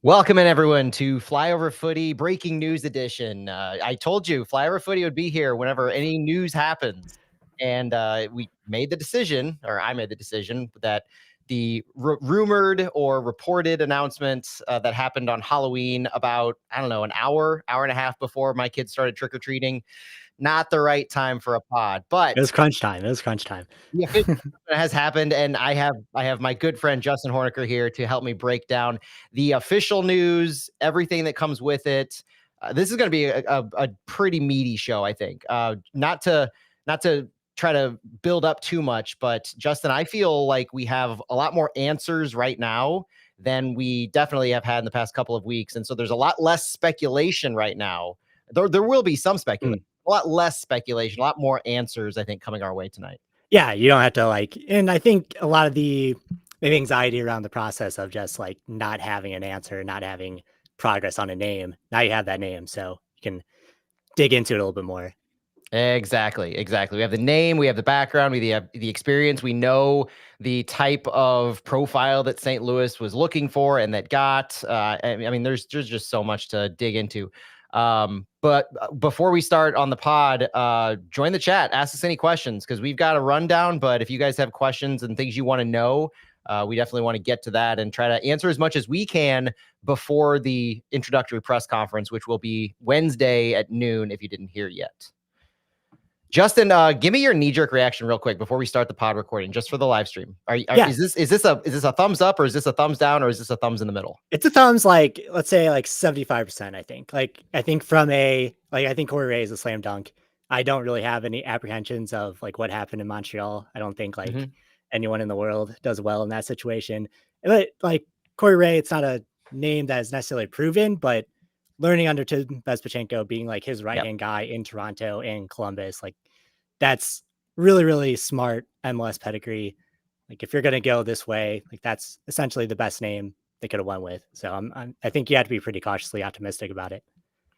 Welcome in everyone to Flyover Footy Breaking News Edition. I told you Flyover Footy would be here whenever any news happens, and we made the decision, or I made the decision, that the rumored or reported announcements that happened on Halloween about, I don't know, an hour and a half before my kids started trick or treating, not the right time for a pod, It but was crunch time. It was crunch time. the official announcement has happened, and I have my good friend Justin Horniker here to help me break down the official news, everything that comes with it. This is going to be a pretty meaty show, I think. Not to try to build up too much, but Justin, I feel like we have a lot more answers right now than we definitely have had in the past couple of weeks, and so there's a lot less speculation right now. There will be some speculation, Mm. a lot less speculation, a lot more answers, I think, coming our way tonight. Yeah, you don't have to and I think a lot of the maybe anxiety around the process of just not having an answer, not having progress on a name. Now you have that name, so you can dig into it a little bit more. Exactly. We have the name, we have the background, we have the experience. We know the type of profile that St. Louis was looking for and that got. I mean, there's just so much to dig into. But before we start on the pod, join the chat, ask us any questions because we've got a rundown. But if you guys have questions and things you want to know, we definitely want to get to that and try to answer as much as we can before the introductory press conference, which will be Wednesday at noon. If you didn't hear yet. Justin, give me your knee-jerk reaction real quick before we start the pod recording, just for the live stream. Yeah. Is this a thumbs up, or is this a thumbs down, or is this a thumbs in the middle? It's a thumbs, let's say 75%, I think. I think I think Corey Ray is a slam dunk. I don't really have any apprehensions of what happened in Montreal. I don't think anyone in the world does well in that situation. But Corey Ray, it's not a name that is necessarily proven, but learning under Tim Bezpachenko, being his right-hand guy in Toronto and Columbus, that's really, really smart MLS pedigree. If you're going to go this way, that's essentially the best name they could have went with. So I think you have to be pretty cautiously optimistic about it.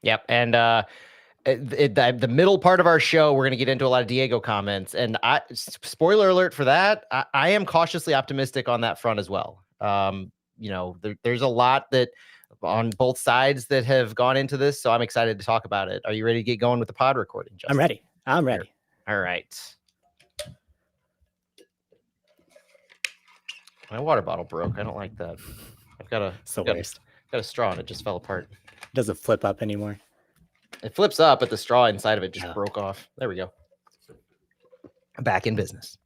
Yep. And the middle part of our show, we're going to get into a lot of Diego comments. And spoiler alert for that, I am cautiously optimistic on that front as well. There's a lot that on both sides that have gone into this. So I'm excited to talk about it. Are you ready to get going with the pod recording, Justin? I'm ready. All right. My water bottle broke. I don't like that. I've got a straw and it just fell apart. It doesn't flip up anymore. It flips up, but the straw inside of it just broke off. There we go. Back in business.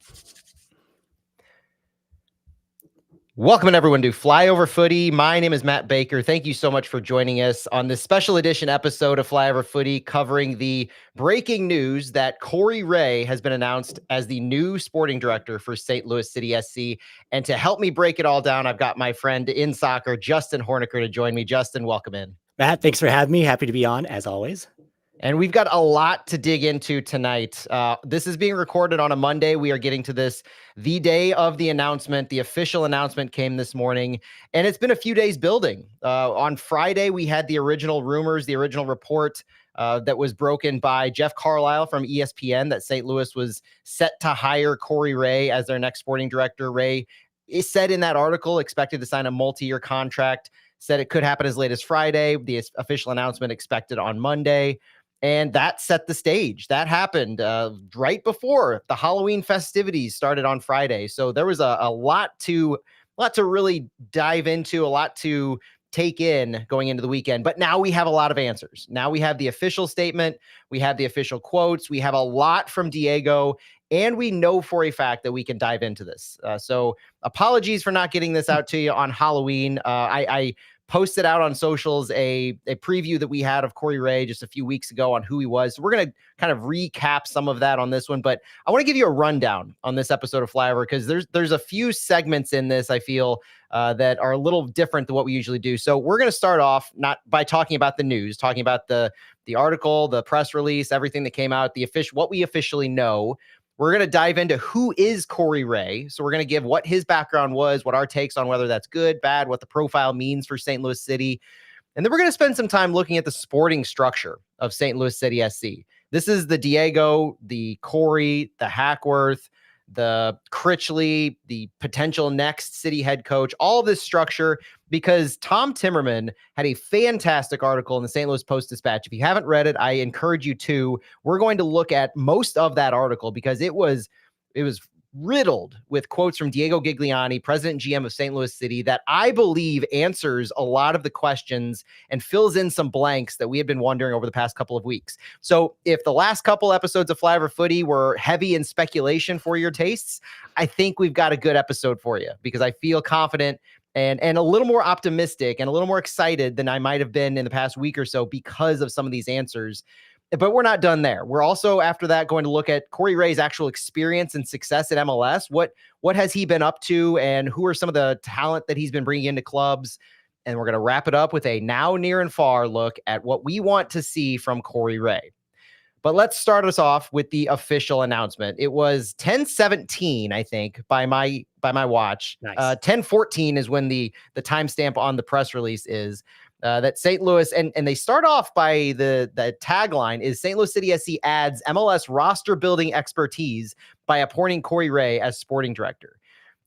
Welcome everyone to Flyover Footy. My name is Matt Baker. Thank you so much for joining us on this special edition episode of Flyover Footy, covering the breaking news that Corey Ray has been announced as the new sporting director for St. Louis City SC. And to help me break it all down, I've got my friend in soccer, Justin Horniker, to join me. Justin, welcome in. Matt, thanks for having me. Happy to be on, as always. And we've got a lot to dig into tonight. This is being recorded on a Monday. We are getting to this the day of the announcement. The official announcement came this morning, and it's been a few days building. On Friday, we had the original rumors, the original report that was broken by Jeff Carlisle from ESPN that St. Louis was set to hire Corey Ray as their next sporting director. Ray is said in that article, expected to sign a multi-year contract, said it could happen as late as Friday. The official announcement expected on Monday. And that set the stage. That happened right before the Halloween festivities started on Friday. So there was a lot to really dive into, a lot to take in going into the weekend. But now we have a lot of answers. Now we have the official statement. We have the official quotes. We have a lot from Diego. And we know for a fact that we can dive into this. So apologies for not getting this out to you on Halloween. I posted out on socials a preview that we had of Corey Ray just a few weeks ago on who he was. So we're going to kind of recap some of that on this one, but I want to give you a rundown on this episode of Flyover because there's a few segments in this I feel that are a little different than what we usually do. So we're going to start off not by talking about the news, talking about the article, the press release, everything that came out, what we officially know. We're going to dive into who is Corey Ray. So we're going to give what his background was, what our takes on whether that's good, bad, what the profile means for St. Louis City. And then we're going to spend some time looking at the sporting structure of St. Louis City SC. This is the Diego, the Corey, the Hackworth, the Critchley, the potential next city head coach, all of this structure, because Tom Timmerman had a fantastic article in the St. Louis Post-Dispatch. If you haven't read it, I encourage you to. We're going to look at most of that article because it was riddled with quotes from Diego Gigliani, president and GM of St. Louis City, that I believe answers a lot of the questions and fills in some blanks that we had been wondering over the past couple of weeks. So if the last couple episodes of Flyover Footy were heavy in speculation for your tastes, I think we've got a good episode for you, because I feel confident and a little more optimistic and a little more excited than I might have been in the past week or so because of some of these answers. But we're not done there. We're also, after that, going to look at Corey Ray's actual experience and success at MLS. What has he been up to, and who are some of the talent that he's been bringing into clubs? And we're going to wrap it up with a now, near, and far look at what we want to see from Corey Ray. But let's start us off with the official announcement. It was 10:17, I think, by my watch. Nice. 10:14 is when the timestamp on the press release is. That St. Louis, and they start off by the tagline is St. Louis City SC adds MLS roster building expertise by appointing Corey Ray as sporting director.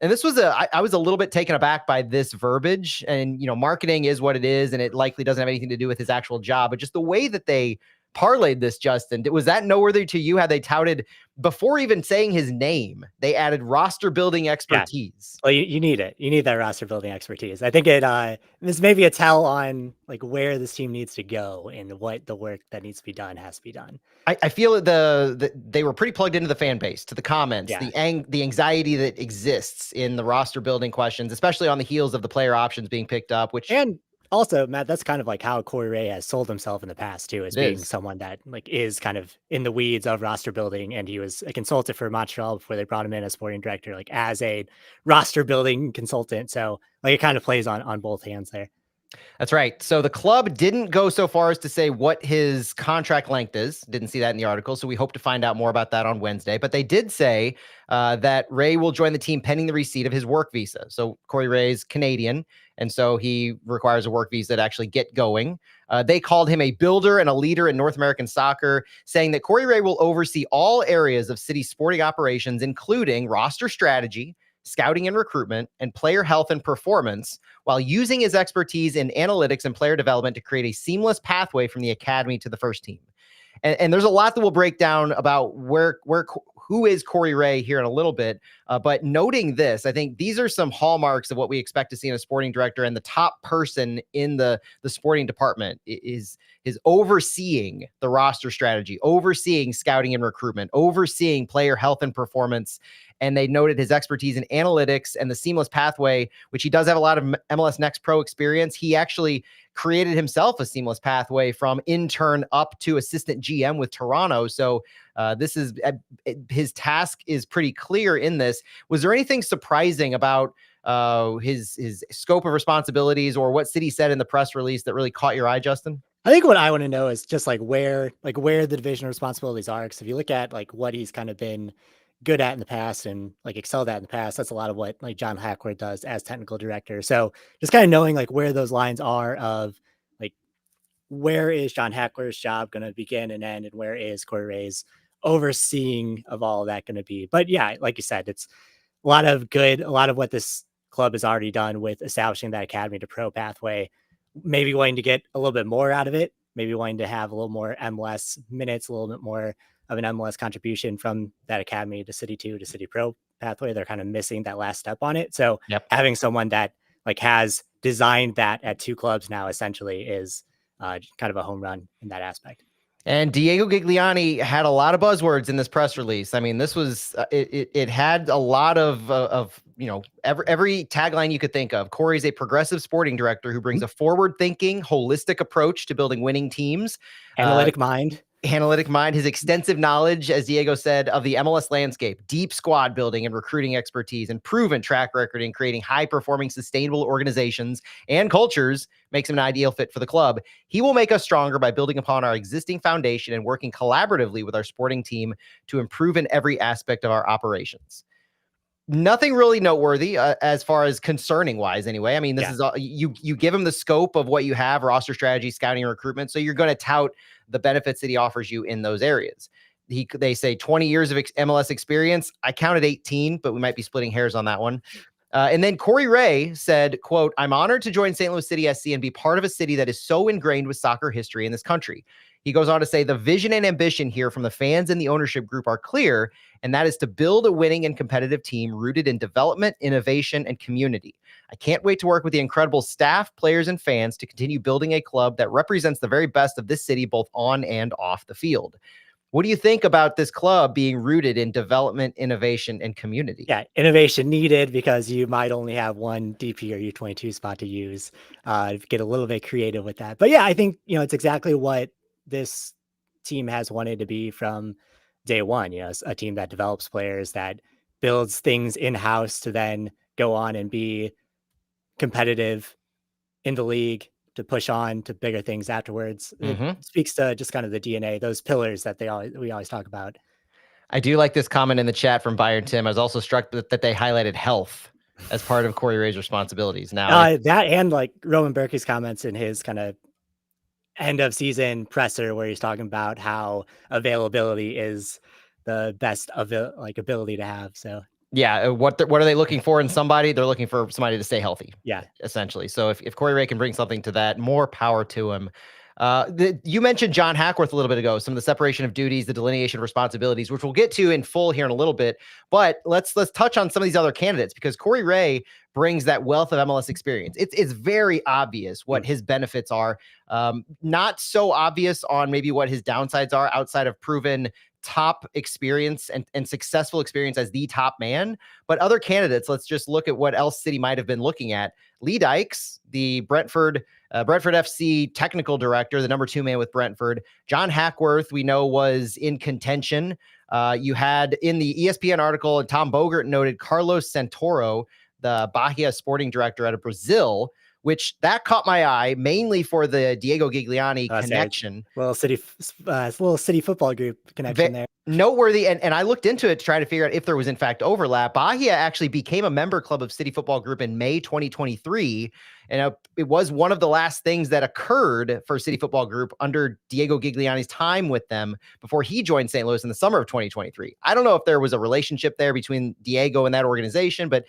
And this was I was a little bit taken aback by this verbiage, and marketing is what it is, and it likely doesn't have anything to do with his actual job, but just the way that they parlayed this, Justin, was that noteworthy to you? How they touted, before even saying his name, they added roster building expertise? Yeah. Well, you need it. You need that roster building expertise. I think it this may be a tell on like where this team needs to go and what the work that needs to be done has to be done. I feel that they were pretty plugged into the fan base, to the comments, the anxiety that exists in the roster building questions, especially on the heels of the player options being picked up, and also, Matt, that's kind of like how Corey Ray has sold himself in the past too, as being someone that like is kind of in the weeds of roster building. And he was a consultant for Montreal before they brought him in as sporting director, like as a roster building consultant. So like it kind of plays on both hands there. That's right. So the club didn't go so far as to say what his contract length is. Didn't see that in the article. So we hope to find out more about that on Wednesday. But they did say that Ray will join the team pending the receipt of his work visa. So Corey Ray's Canadian, and so he requires a work visa to actually get going. They called him a builder and a leader in North American soccer, saying that Corey Ray will oversee all areas of City sporting operations, including roster strategy, scouting and recruitment, and player health and performance, while using his expertise in analytics and player development to create a seamless pathway from the academy to the first team. And there's a lot that we'll break down about who is Corey Ray here in a little bit. But noting this, I think these are some hallmarks of what we expect to see in a sporting director. And the top person in the sporting department is overseeing the roster strategy, overseeing scouting and recruitment, overseeing player health and performance. And they noted his expertise in analytics and the seamless pathway, which he does have a lot of MLS Next Pro experience. He actually created himself a seamless pathway from intern up to assistant GM with Toronto. So this is his task is pretty clear in this. Was there anything surprising about his scope of responsibilities or what City said in the press release that really caught your eye, Justin? I think what I want to know is just like where the division responsibilities are. Because if you look at like what he's kind of been good at in the past and like excelled at in the past, that's a lot of what like John Hackworth does as technical director. So just kind of knowing like where those lines are of like where is John Hackworth's job going to begin and end, and where is Corey Ray's overseeing of all of that going to be. But yeah, like you said, it's a lot of what this club has already done with establishing that academy to pro pathway, maybe wanting to get a little bit more out of it, maybe wanting to have a little more MLS minutes, a little bit more of an MLS contribution from that academy to City 2 to City Pro pathway. They're kind of missing that last step on it. So having someone that like has designed that at two clubs now essentially is kind of a home run in that aspect. And Diego Gigliani had a lot of buzzwords in this press release. I mean, this was it had a lot of every tagline you could think of. Corey's a progressive sporting director who brings a forward-thinking, holistic approach to building winning teams. Analytic mind, his extensive knowledge, as Diego said, of the MLS landscape, deep squad building and recruiting expertise, and proven track record in creating high-performing, sustainable organizations and cultures makes him an ideal fit for the club. He will make us stronger by building upon our existing foundation and working collaboratively with our sporting team to improve in every aspect of our operations. Nothing really noteworthy as far as concerning wise anyway. I mean, this is all, you give him the scope of what you have, roster strategy, scouting, and recruitment. So you're going to tout the benefits that he offers you in those areas. they say 20 years of MLS experience. I counted 18, but we might be splitting hairs on that one. And then Corey Wray said, quote, "I'm honored to join St. Louis City SC and be part of a city that is so ingrained with soccer history in this country." He goes on to say, "The vision and ambition here from the fans and the ownership group are clear, and that is to build a winning and competitive team rooted in development, innovation, and community. I can't wait to work with the incredible staff, players, and fans to continue building a club that represents the very best of this city, both on and off the field." What do you think about this club being rooted in development, innovation, and community? Yeah, innovation needed because you might only have one DP or U22 spot to use. Get a little bit creative with that. But yeah, I think, it's exactly what this team has wanted to be from day one. A team that develops players, that builds things in-house to then go on and be competitive in the league, to push on to bigger things afterwards. It speaks to just kind of the DNA, those pillars that we always talk about. I do like this comment in the chat from Byron Tim. I was also struck that they highlighted health as part of Corey Ray's responsibilities. Now, that and like Roman Berkey's comments in his kind of end of season presser, where he's talking about how availability is the best ability to have. So yeah, what are they looking for in somebody? They're looking for somebody to stay healthy. Yeah, essentially. So if Corey Ray can bring something to that, more power to him. You mentioned John Hackworth a little bit ago, some of the separation of duties, the delineation of responsibilities, which we'll get to in full here in a little bit. But let's touch on some of these other candidates, because Corey Ray brings that wealth of MLS experience. It's very obvious what his benefits are. Not so obvious on maybe what his downsides are, outside of proven top experience and successful experience as the top man. But other candidates, let's just look at what else City might have been looking at. Lee Dykes, the Brentford FC technical director, the number 2 man with Brentford. John Hackworth, we know, was in contention. You had in the ESPN article, and Tom Bogert noted, Carlos Santoro, the Bahia sporting director out of Brazil, which that caught my eye mainly for the Diego Gigliani connection. Little city football group connection there. Noteworthy. And I looked into it to try to figure out if there was in fact overlap. Bahia actually became a member club of City Football Group in May 2023. And it was one of the last things that occurred for City Football Group under Diego Gigliani's time with them before he joined St. Louis in the summer of 2023. I don't know if there was a relationship there between Diego and that organization, but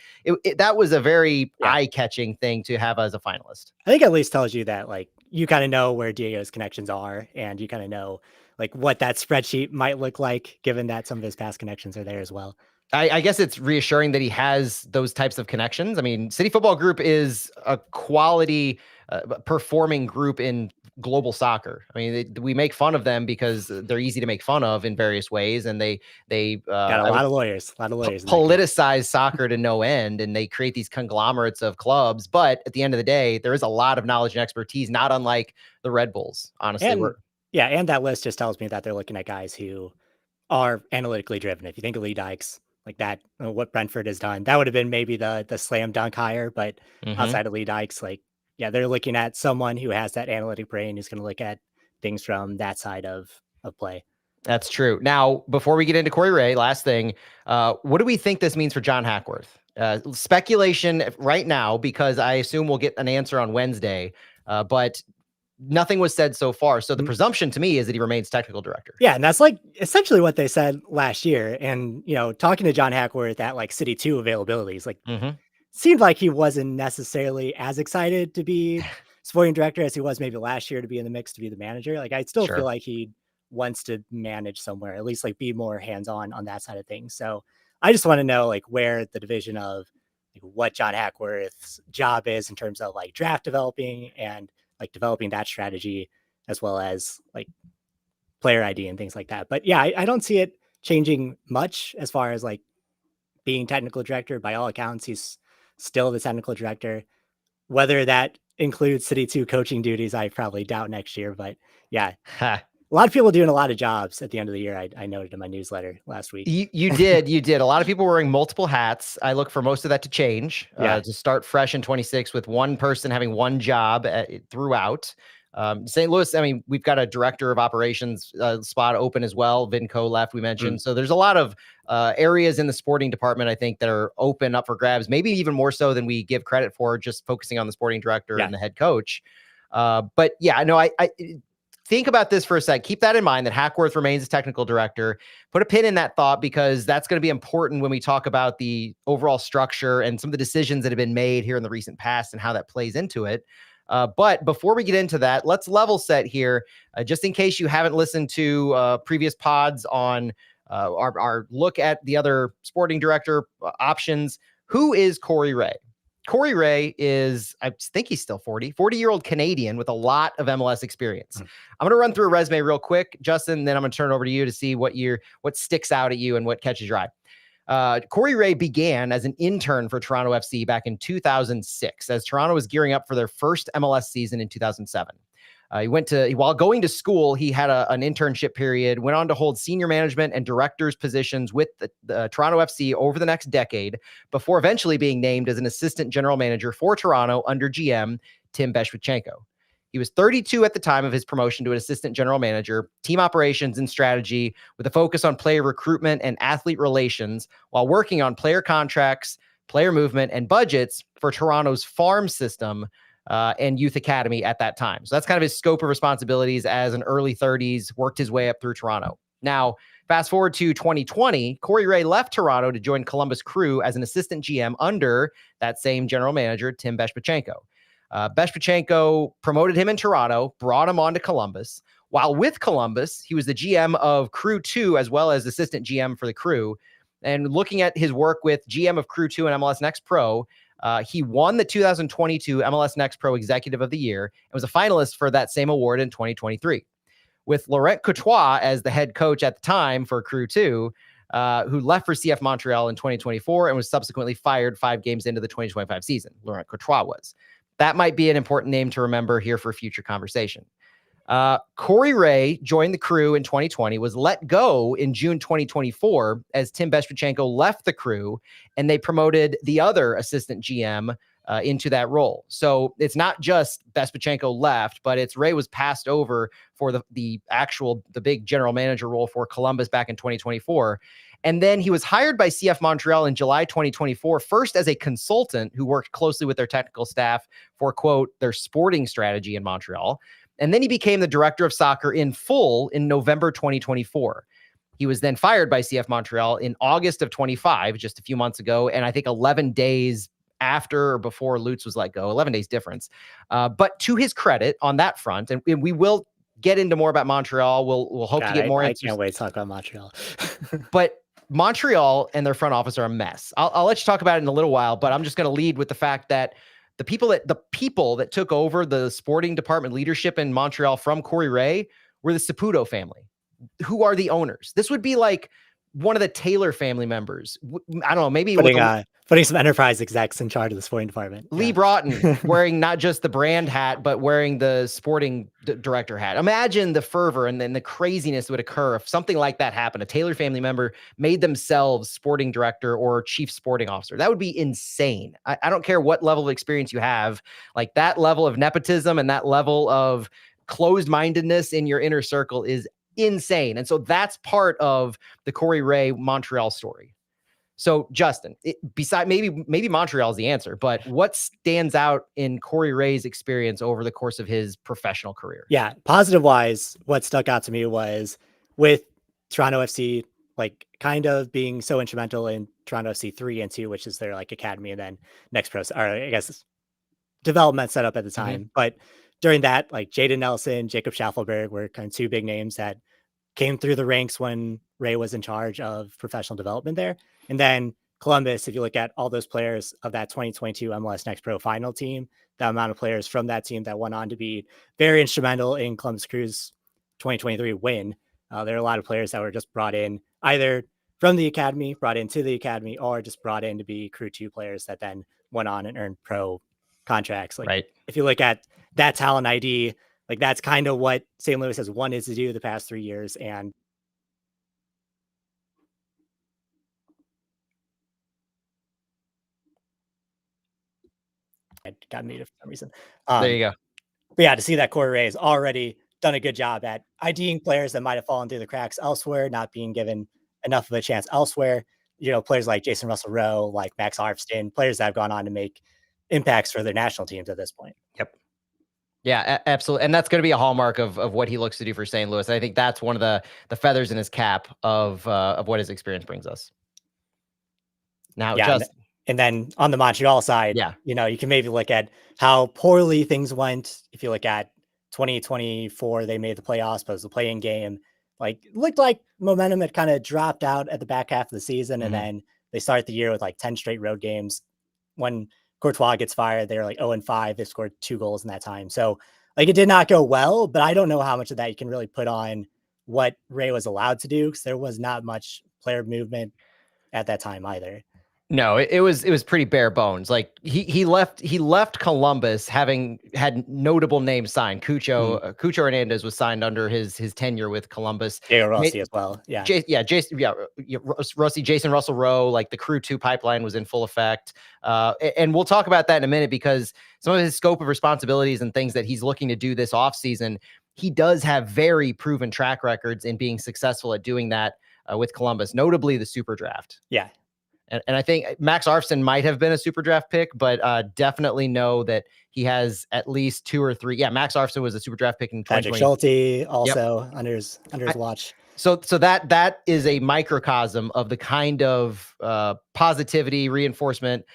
that was a very eye-catching thing to have as a finalist. I think at least tells you that, like, you kind of know where Diego's connections are, and you kind of know like what that spreadsheet might look like, given that some of his past connections are there as well. I guess it's reassuring that he has those types of connections. I mean, City Football Group is a quality performing group in global soccer. I mean, we make fun of them because they're easy to make fun of in various ways, and they got a lot of lawyers, politicize soccer to no end, and they create these conglomerates of clubs. But at the end of the day, there is a lot of knowledge and expertise, not unlike the Red Bulls, honestly. And that list just tells me that they're looking at guys who are analytically driven. If you think of Lee Dykes, like that, what Brentford has done, that would have been maybe the slam dunk hire. But outside of Lee Dykes, they're looking at someone who has that analytic brain, who's going to look at things from that side of play. That's true. Now, before we get into Corey Ray, last thing, what do we think this means for John Hackworth? Speculation right now, because I assume we'll get an answer on Wednesday, but nothing was said so far. So the presumption to me is that he remains technical director. Yeah, and that's like essentially what they said last year. And, talking to John Hackworth at like City 2 availabilities, seemed like he wasn't necessarily as excited to be sporting director as he was maybe last year to be in the mix to be the manager. Like, I still feel like he wants to manage somewhere, at least like be more hands-on on that side of things. So I just want to know like where the division of what John Hackworth's job is in terms of like draft developing and like developing that strategy, as well as like player ID and things like that. But yeah, I don't see it changing much as far as like being technical director. By all accounts, he's still the technical director. Whether that includes City 2 coaching duties, I probably doubt next year. But yeah, a lot of people doing a lot of jobs at the end of the year. I noted in my newsletter last week. You did. A lot of people wearing multiple hats. I look for most of that to change, to start fresh in 26 with one person having one job throughout. St. Louis, I mean, we've got a director of operations spot open as well. Vinco left, we mentioned. So there's a lot of areas in the sporting department, I think, that are open up for grabs, maybe even more so than we give credit for, just focusing on the sporting director and the head coach. But yeah, no, I think about this for a sec. Keep that in mind that Hackworth remains as technical director. Put a pin in that thought because that's going to be important when we talk about the overall structure and some of the decisions that have been made here in the recent past and how that plays into it. But before we get into that, let's level set here, just in case you haven't listened to previous pods on our look at the other sporting director options. Who is Corey Wray? Corey Wray is, I think he's still 40-year-old Canadian with a lot of MLS experience. I'm going to run through a resume real quick, Justin, then I'm going to turn it over to you to see what sticks out at you and what catches your eye. Corey Wray began as an intern for Toronto FC back in 2006 as Toronto was gearing up for their first MLS season in 2007. While going to school, he had an internship period, went on to hold senior management and directors positions with the Toronto FC over the next decade before eventually being named as an assistant general manager for Toronto under GM Tim Beshpachenko. He was 32 at the time of his promotion to an assistant general manager, team operations and strategy with a focus on player recruitment and athlete relations while working on player contracts, player movement, and budgets for Toronto's farm system and youth academy at that time. So that's kind of his scope of responsibilities as an early 30s, worked his way up through Toronto. Now, fast forward to 2020, Corey Wray left Toronto to join Columbus Crew as an assistant GM under that same general manager, Tim Beshpachenko. Beshpachenko promoted him in Toronto, brought him on to Columbus. While with Columbus, he was the GM of Crew 2 as well as assistant GM for the Crew. And looking at his work with GM of Crew 2 and MLS Next Pro, he won the 2022 MLS Next Pro Executive of the Year and was a finalist for that same award in 2023. With Laurent Courtois as the head coach at the time for Crew 2, who left for CF Montreal in 2024 and was subsequently fired 5 games into the 2025 season. Laurent Courtois was. That might be an important name to remember here for future conversation. Corey Wray joined the Crew in 2020, was let go in June 2024 as Tim Beshpachenko left the Crew, and they promoted the other assistant GM into that role. So it's not just Beshpachenko left, but it's Wray was passed over for the big general manager role for Columbus back in 2024. And then he was hired by CF Montreal in July 2024, first as a consultant who worked closely with their technical staff for, quote, their sporting strategy in Montreal. And then he became the director of soccer in full in November 2024. He was then fired by CF Montreal in August of 25, just a few months ago. And I think 11 days after or before Lutz was let go, 11 days difference. But to his credit on that front, and we will get into more about Montreal. We'll hope to get more answers. I can't wait to talk about Montreal. But Montreal and their front office are a mess. I'll let you talk about it in a little while, but I'm just going to lead with the fact that the people that took over the sporting department leadership in Montreal from Corey Wray were the Saputo family, who are the owners. This would be like one of the Taylor family members. I don't know, maybe putting some enterprise execs in charge of the sporting department. Lee Broughton wearing not just the brand hat, but wearing the sporting director hat. Imagine the fervor and then the craziness would occur if something like that happened. A Taylor family member made themselves sporting director or chief sporting officer. That would be insane. I don't care what level of experience you have. Like that level of nepotism and that level of closed-mindedness in your inner circle is insane. And so that's part of the Corey Wray Montreal story. So Justin, beside maybe Montreal is the answer, but what stands out in Corey Wray's experience over the course of his professional career? Yeah, positive wise, what stuck out to me was with Toronto FC, like kind of being so instrumental in Toronto FC 3 and 2, which is their like academy and then Next Pro, or I guess development setup at the time. But during that, like Jaden Nelson, Jacob Schaffelberg were kind of 2 big names that came through the ranks when Wray was in charge of professional development there. And then Columbus, if you look at all those players of that 2022 MLS Next Pro final team, the amount of players from that team that went on to be very instrumental in Columbus Crew's 2023 win. There are a lot of players that were just brought in either from the academy, brought into the academy, or just brought in to be Crew 2 players that then went on and earned pro contracts. Like if you look at that talent ID, like that's kind of what St. Louis has wanted to do the past 3 years. And I got muted for some reason. There you go. But yeah, to see that Corey Wray has already done a good job at IDing players that might have fallen through the cracks elsewhere, not being given enough of a chance elsewhere. You know, players like Jason Russell Rowe, like Max Arfston, players that have gone on to make impacts for their national teams at this point. Yep. Yeah, absolutely, and that's going to be a hallmark of what he looks to do for St. Louis. I think that's one of the feathers in his cap of what his experience brings us. Now, Yeah, just and then on the Montreal side, yeah, you can maybe look at how poorly things went. If you look at 2024, they made the playoffs, but it was a play-in game. Like, looked like momentum had kind of dropped out at the back half of the season, and mhm. then they start the year with like 10 straight road games. When Courtois gets fired, they're like 0-5. They scored 2 goals in that time. So, like, it did not go well, but I don't know how much of that you can really put on what Wray was allowed to do, because there was not much player movement at that time either. No, it was pretty bare bones. Like he left Columbus having had notable names signed. Cucho Hernandez was signed under his tenure with Columbus. Diego Ma- Rossi as well. Yeah. Jason Russell Rowe, like the Crew 2 pipeline was in full effect. And we'll talk about that in a minute because some of his scope of responsibilities and things that he's looking to do this offseason, he does have very proven track records in being successful at doing that with Columbus, notably the super draft. Yeah. And I think Max Arfson might have been a super draft pick, but definitely know that he has at least 2 or 3. Yeah, Max Arfson was a super draft pick in Patrick 2020. Schulte Yep. also under his watch. So that is a microcosm of the kind of positivity, reinforcement,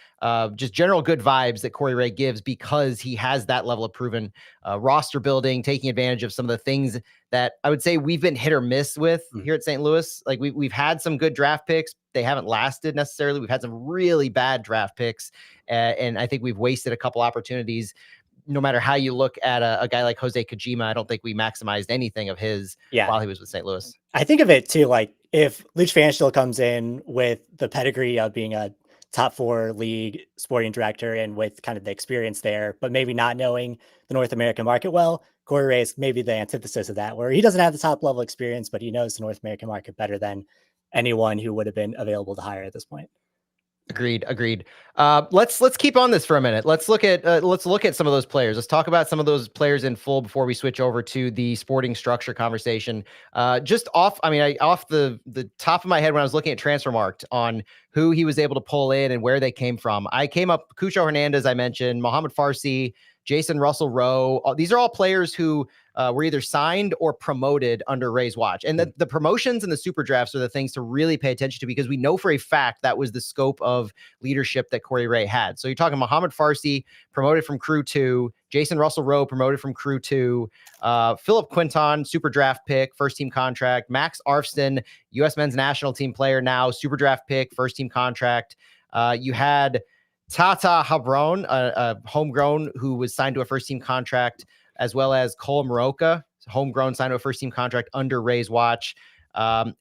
just general good vibes that Corey Ray gives because he has that level of proven roster building, taking advantage of some of the things that I would say we've been hit or miss with here at St. Louis. Like we've had some good draft picks, they haven't lasted necessarily. We've had some really bad draft picks, and I think we've wasted a couple opportunities. No matter how you look at a guy like Jose Kojima, I don't think we maximized anything of his Yeah. while he was with St. Louis. I think of it too, like if Luch Fanstiel comes in with the pedigree of being a top 4 league sporting director and with kind of the experience there, but maybe not knowing the North American market well, Corey Ray is maybe the antithesis of that, where he doesn't have the top level experience, but he knows the North American market better than anyone who would have been available to hire at this point. Agreed. Let's keep on this for a minute. Let's look at some of those players. Let's talk about some of those players in full before we switch over to the sporting structure conversation. Just off, I mean, off the top of my head when I was looking at Transfermarkt on who he was able to pull in and where they came from. I came up Cucho Hernandez, I mentioned, Mohamed Farsi, Jason Russell Rowe. These are all players who were either signed or promoted under Ray's watch. And the promotions and the super drafts are the things to really pay attention to because we know for a fact that was the scope of leadership that Corey Ray had. So you're talking Mohamed Farsi, promoted from Crew 2, Jason Russell Rowe, promoted from Crew 2, Philip Quinton, super draft pick, first team contract, Max Arfson, U.S. men's national team player now, super draft pick, first team contract. You had Tata Habron, a homegrown who was signed to a first team contract, as well as Cole Moroka, homegrown, signed to a first team contract under Ray's watch.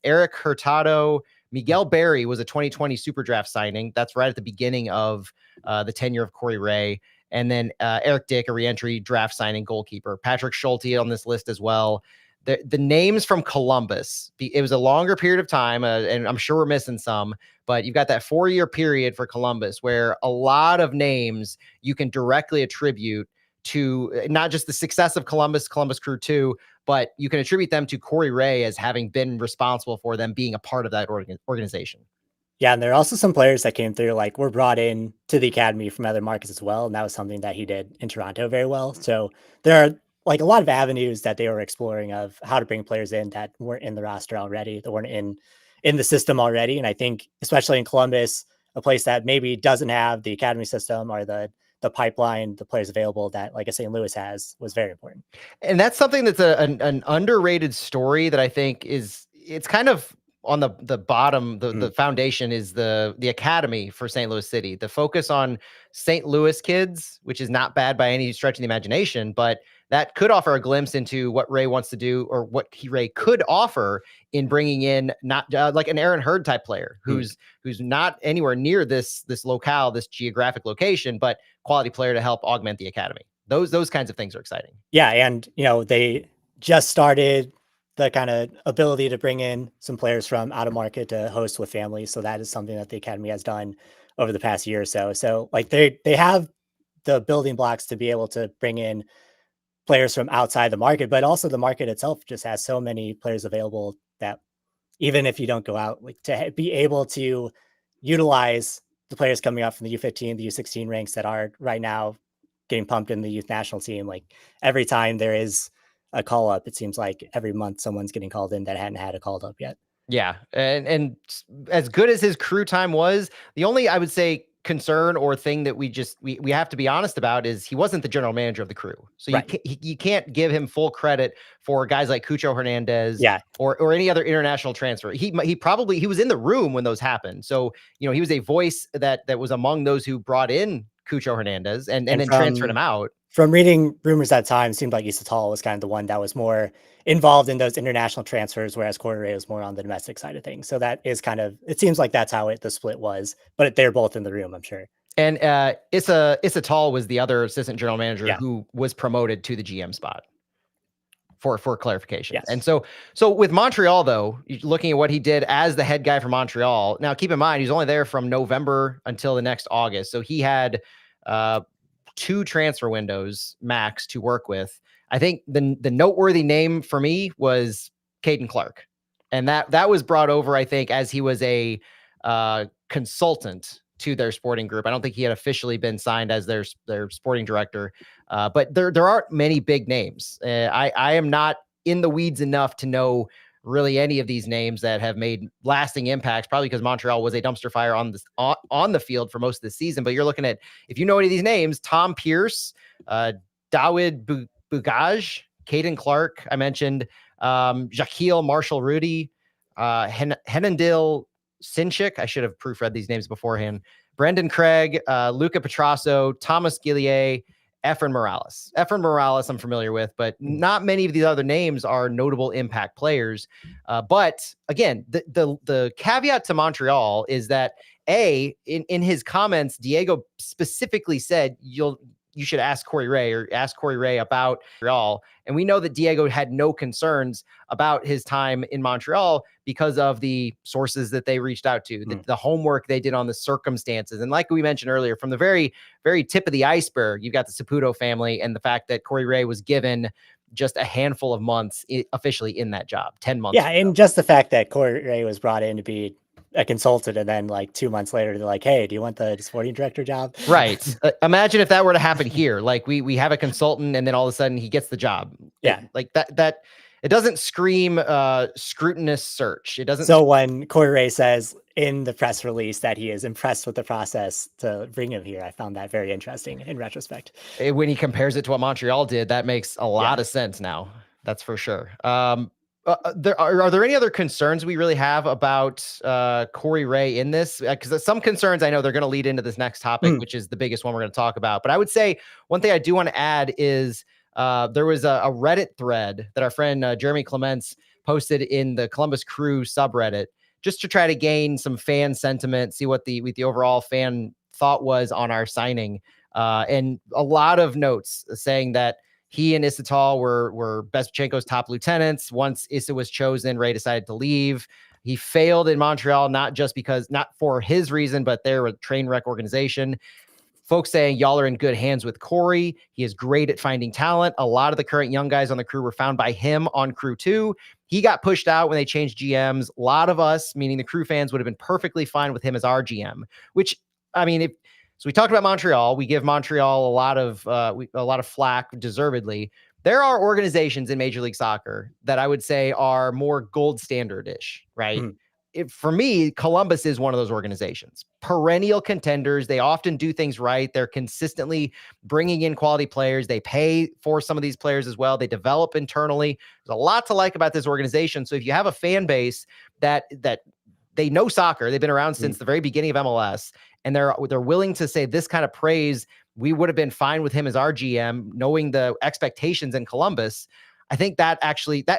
Eric Hurtado, Miguel Berry was a 2020 super draft signing. That's right at the beginning of the tenure of Corey Ray. And then Eric Dick, a reentry draft signing goalkeeper. Patrick Schulte on this list as well. The names from Columbus, it was a longer period of time, and I'm sure we're missing some, but you've got that 4-year period for Columbus where a lot of names you can directly attribute to not just the success of Columbus Crew 2, but you can attribute them to Corey Ray as having been responsible for them being a part of that organization. Yeah, and there are also some players that came through, like were brought in to the academy from other markets as well, and that was something that he did in Toronto very well. So there are like a lot of avenues that they were exploring of how to bring players in that weren't in the roster already, that weren't in the system already. And I think especially in Columbus, a place that maybe doesn't have the academy system or the pipeline, the players available that like a St. Louis has, was very important. And that's something that's an underrated story that I think it's kind of on the bottom, the foundation is the academy for St. Louis City. The focus on St. Louis kids, which is not bad by any stretch of the imagination, but that could offer a glimpse into what Ray wants to do or what Ray could offer in bringing in not like an Aaron Hurd type player who's not anywhere near this locale, this geographic location, but quality player to help augment the academy. Those kinds of things are exciting. Yeah, and they just started the kind of ability to bring in some players from out of market to host with families. So that is something that the academy has done over the past year or so. So like they have the building blocks to be able to bring in players from outside the market, but also the market itself just has so many players available that even if you don't go out, like to be able to utilize the players coming up from the U15, the U16 ranks that are right now getting pumped in the youth national team. Like every time there is a call up, it seems like every month someone's getting called in that hadn't had a called up yet. Yeah, and as good as his crew time was, the only, I would say, concern or thing that we have to be honest about is he wasn't the general manager of the crew. So Right. you can't give him full credit for guys like Cucho Hernandez Yeah. or any other international transfer. He was in the room when those happened. So, he was a voice that was among those who brought in Cucho Hernandez and And then transferred him out. from reading rumors at the time, it seemed like Isatal was kind of the one that was more involved in those international transfers, whereas Corey was more on the domestic side of things. So that is kind of, it seems like that's how the split was, but they're both in the room, I'm sure. And Isatal was the other assistant general manager Yeah. who was promoted to the GM spot. For clarification. Yes. And so with Montreal, though, looking at what he did as the head guy for Montreal, now keep in mind, he's only there from November until the next August. So he had 2 transfer windows max to work with. I think the noteworthy name for me was Caden Clark. And that was brought over, I think, as he was a consultant to their sporting group. I don't think he had officially been signed as their sporting director. But there aren't many big names. I am not in the weeds enough to know really any of these names that have made lasting impacts, probably because Montreal was a dumpster fire on the field for most of the season. But you're looking at, if you know any of these names, Tom Pierce, Dawid Bugaj, Caden Clark, I mentioned, Jaquil Marshall Rudy, Henendil Sinchik. I should have proofread these names beforehand. Brendan Craig, Luca Petrasso, Thomas Gillier, Efren Morales. Efren Morales I'm familiar with, but not many of these other names are notable impact players. But again, the caveat to Montreal is that in his comments, Diego specifically said you should ask Corey Wray about Montreal. And we know that Diego had no concerns about his time in Montreal because of the sources that they reached out to, the homework they did on the circumstances. And like we mentioned earlier, from the very, very tip of the iceberg, you've got the Saputo family and the fact that Corey Wray was given just a handful of months officially in that job, 10 months. Yeah, and just the fact that Corey Wray was brought in to be a consultant, and then like 2 months later, they're like, "Hey, do you want the sporting director job?" Right. Imagine if that were to happen here. Like we have a consultant, and then all of a sudden he gets the job. Yeah, like that. It doesn't scream scrutinous search. It doesn't. So when Corey Wray says in the press release that he is impressed with the process to bring him here, I found that very interesting in retrospect. When he compares it to what Montreal did, that makes a lot of sense now. That's for sure. Are there any other concerns we really have about Corey Wray in this? Because some concerns I know they're going to lead into this next topic, which is the biggest one we're going to talk about. But I would say one thing I do want to add is there was a Reddit thread that our friend Jeremy Clements posted in the Columbus Crew subreddit just to try to gain some fan sentiment, see what the overall fan thought was on our signing. And a lot of notes saying that he and Isatal were Bezpachenko's top lieutenants. Once Issa was chosen, Wray decided to leave. He failed in Montreal, not for his reason, but they're a train wreck organization. Folks saying y'all are in good hands with Corey. He is great at finding talent. A lot of the current young guys on the crew were found by him on Crew 2. He got pushed out when they changed GMs. A lot of us, meaning the crew fans, would have been perfectly fine with him as our GM, which, I mean, so we talked about Montreal. We give Montreal a lot of flack, deservedly. There are organizations in Major League Soccer that I would say are more gold standard-ish, right? For me, Columbus is one of those organizations. Perennial contenders. They often do things right. They're consistently bringing in quality players. They pay for some of these players as well. They develop internally. There's a lot to like about this organization. So if you have a fan base that they know soccer, they've been around since the very beginning of MLS, and they're willing to say this kind of praise, we would have been fine with him as our GM, knowing the expectations in Columbus. I think that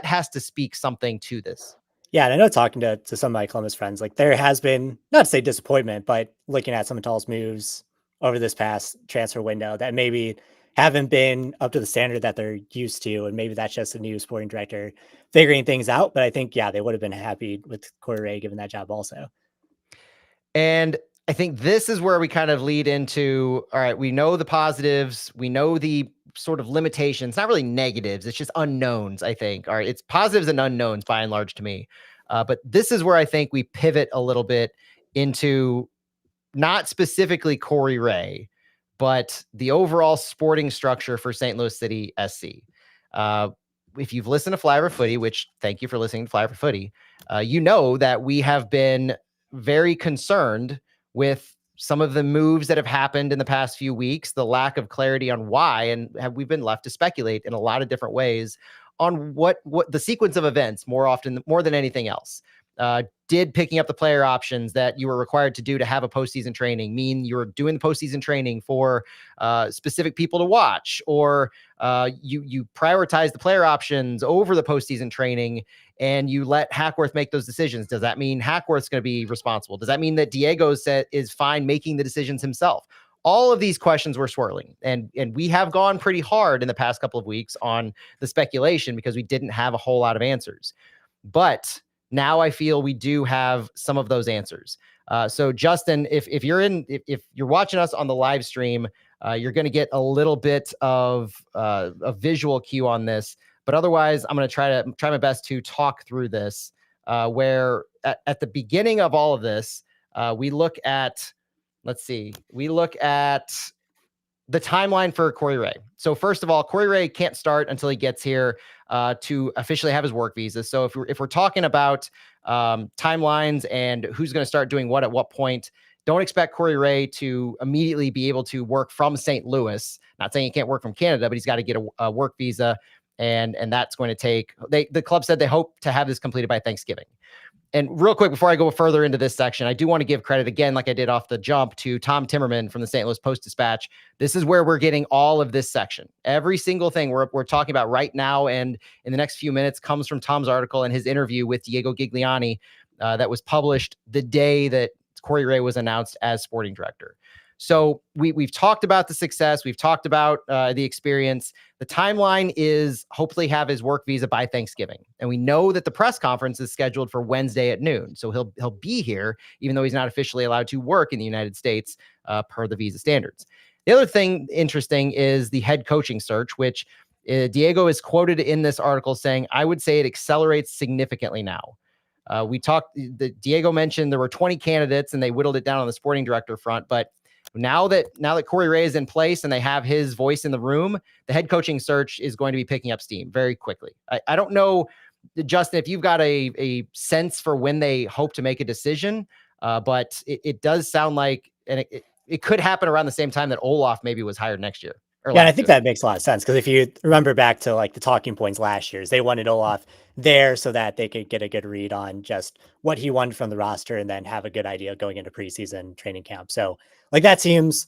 has to speak something to this. Yeah, and I know talking to some of my Columbus friends, like there has been, not to say disappointment, but looking at some of Tal's moves over this past transfer window that maybe haven't been up to the standard that they're used to. And maybe that's just a new sporting director figuring things out. But I think, yeah, they would have been happy with Corey Wray given that job also. And I think this is where we kind of lead into, all right, we know the positives, we know the sort of limitations, not really negatives, it's just unknowns, I think. All right, it's positives and unknowns by and large to me. But this is where I think we pivot a little bit into not specifically Corey Wray, but the overall sporting structure for St. Louis City SC. If you've listened to Flyover Footy, which thank you for listening to Flyover Footy, you know that we have been very concerned with some of the moves that have happened in the past few weeks, the lack of clarity on why, and we've been left to speculate in a lot of different ways on what the sequence of events more than anything else. Did picking up the player options that you were required to do to have a postseason training mean you were doing the postseason training for specific people to watch, or you prioritize the player options over the postseason training and you let Hackworth make those decisions? Does that mean Hackworth's going to be responsible? Does that mean that Diego is fine making the decisions himself? All of these questions were swirling, and we have gone pretty hard in the past couple of weeks on the speculation because we didn't have a whole lot of answers. But now I feel we do have some of those answers. So Justin, if you're watching us on the live stream, you're going to get a little bit of a visual cue on this. But otherwise, I'm going to try my best to talk through this. Where at the beginning of all of this, we look at the timeline for Corey Wray. So first of all, Corey Wray can't start until he gets here to officially have his work visa. So if we're talking about timelines and who's going to start doing what at what point, don't expect Corey Wray to immediately be able to work from St. Louis. Not saying he can't work from Canada, but he's got to get a work visa, and that's going to take. The club said they hope to have this completed by Thanksgiving. And real quick, before I go further into this section, I do want to give credit again, like I did off the jump, to Tom Timmerman from the St. Louis Post-Dispatch. This is where we're getting all of this section. Every single thing we're talking about right now and in the next few minutes comes from Tom's article and his interview with Diego Gigliani that was published the day that Corey Wray was announced as sporting director. So we've talked about the success. We've talked about the experience. The timeline is hopefully have his work visa by Thanksgiving. And we know that the press conference is scheduled for Wednesday at noon. So he'll be here, even though he's not officially allowed to work in the United States per the visa standards. The other thing interesting is the head coaching search, which Diego is quoted in this article saying, "I would say it accelerates significantly now." Diego mentioned there were 20 candidates and they whittled it down on the sporting director front, but now that Corey Wray is in place and they have his voice in the room, the head coaching search is going to be picking up steam very quickly. I don't know, Justin, if you've got a sense for when they hope to make a decision, but it does sound like, and it could happen around the same time that Olaf maybe was hired next year. Yeah, I think that makes a lot of sense, because if you remember back to like the talking points last year, they wanted Olaf there so that they could get a good read on just what he wanted from the roster and then have a good idea going into preseason training camp. So like that seems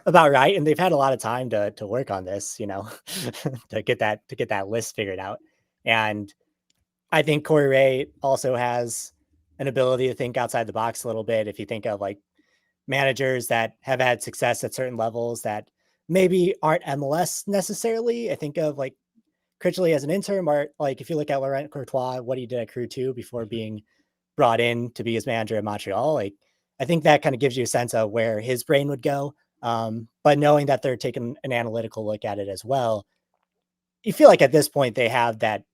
about right, and they've had a lot of time to work on this, to get that list figured out. And I think Corey Wray also has an ability to think outside the box a little bit. If you think of like managers that have had success at certain levels that maybe aren't MLS necessarily. I think of like Critchley as an interim, or like if you look at Laurent Courtois, what he did at Crew 2 before being brought in to be his manager at Montreal. Like, I think that kind of gives you a sense of where his brain would go. But knowing that they're taking an analytical look at it as well, you feel like at this point they have that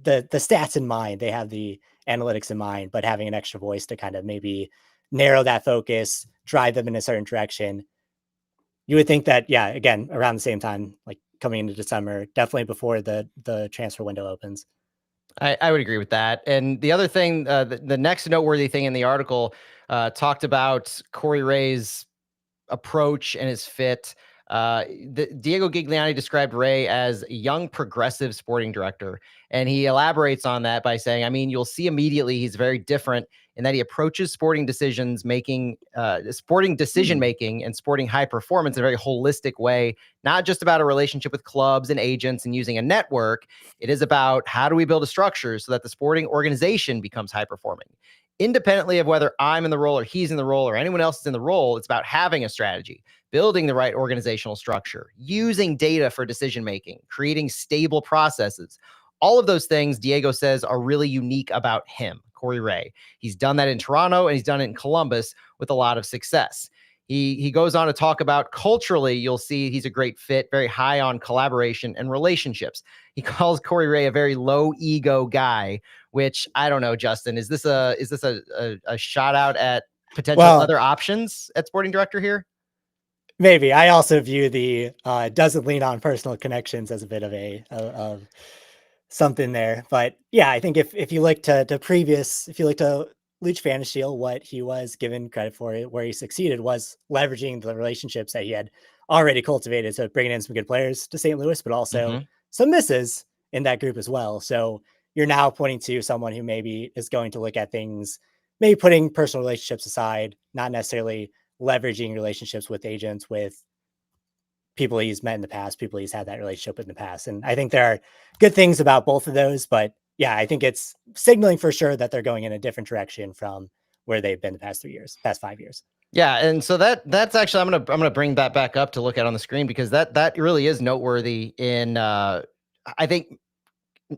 the stats in mind, they have the analytics in mind, but having an extra voice to kind of maybe narrow that focus, drive them in a certain direction. You would think that, yeah, again, around the same time, like coming into December, definitely before the transfer window opens. I would agree with that. And the other thing, the next noteworthy thing in the article talked about Corey Wray's approach and his fit. Diego Gigliani described Wray as a young progressive sporting director. And he elaborates on that by saying, I mean, you'll see immediately he's very different in that he approaches sporting decision making and sporting high performance in a very holistic way, not just about a relationship with clubs and agents and using a network. It is about how do we build a structure so that the sporting organization becomes high performing. Independently of whether I'm in the role or he's in the role or anyone else is in the role, it's about having a strategy, building the right organizational structure, using data for decision-making, creating stable processes. All of those things, Diego says, are really unique about him, Corey Wray. He's done that in Toronto and he's done it in Columbus with a lot of success. He goes on to talk about culturally, you'll see he's a great fit, very high on collaboration and relationships. He calls Corey Wray a very low ego guy, which I don't know, Justin, is this a shout out at potential other options at sporting director here? Maybe. I also view the doesn't lean on personal connections as a bit of of something there. But yeah, I think if you look to previous, if you look to Luch Fantashiel, what he was given credit for, where he succeeded was leveraging the relationships that he had already cultivated. So bringing in some good players to St. Louis, but also Mhm. some misses in that group as well. So you're now pointing to someone who maybe is going to look at things, maybe putting personal relationships aside, not necessarily leveraging relationships with agents, with people he's met in the past, people he's had that relationship with in the past. And I think there are good things about both of those, but yeah, I think it's signaling for sure that they're going in a different direction from where they've been the past 3 years, past 5 years. Yeah, and so that's actually I'm gonna bring that back up to look at on the screen because that really is noteworthy in I think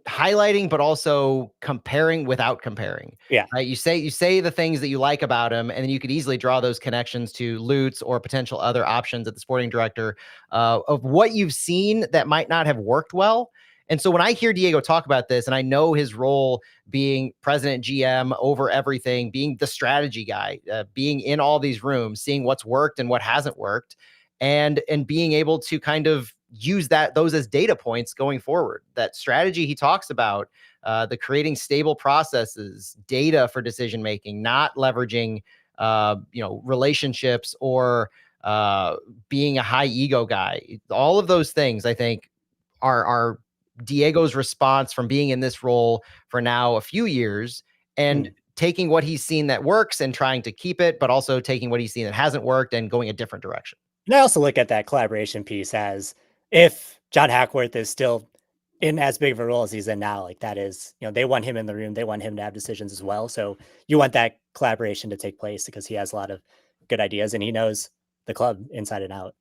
highlighting, but also comparing without comparing. Yeah. Right? You say the things that you like about him, and then you could easily draw those connections to Lutz or potential other options at the sporting director of what you've seen that might not have worked well. And so when I hear Diego talk about this, and I know his role being president GM over everything, being the strategy guy, being in all these rooms, seeing what's worked and what hasn't worked, and being able to kind of use those as data points going forward. That strategy he talks about, the creating stable processes, data for decision making, not leveraging relationships or being a high ego guy. All of those things, I think, are Diego's response from being in this role for now a few years and Mm. taking what he's seen that works and trying to keep it, but also taking what he's seen that hasn't worked and going a different direction. And I also look at that collaboration piece as if John Hackworth is still in as big of a role as he's in now, like that is, they want him in the room. They want him to have decisions as well. So you want that collaboration to take place because he has a lot of good ideas and he knows the club inside and out.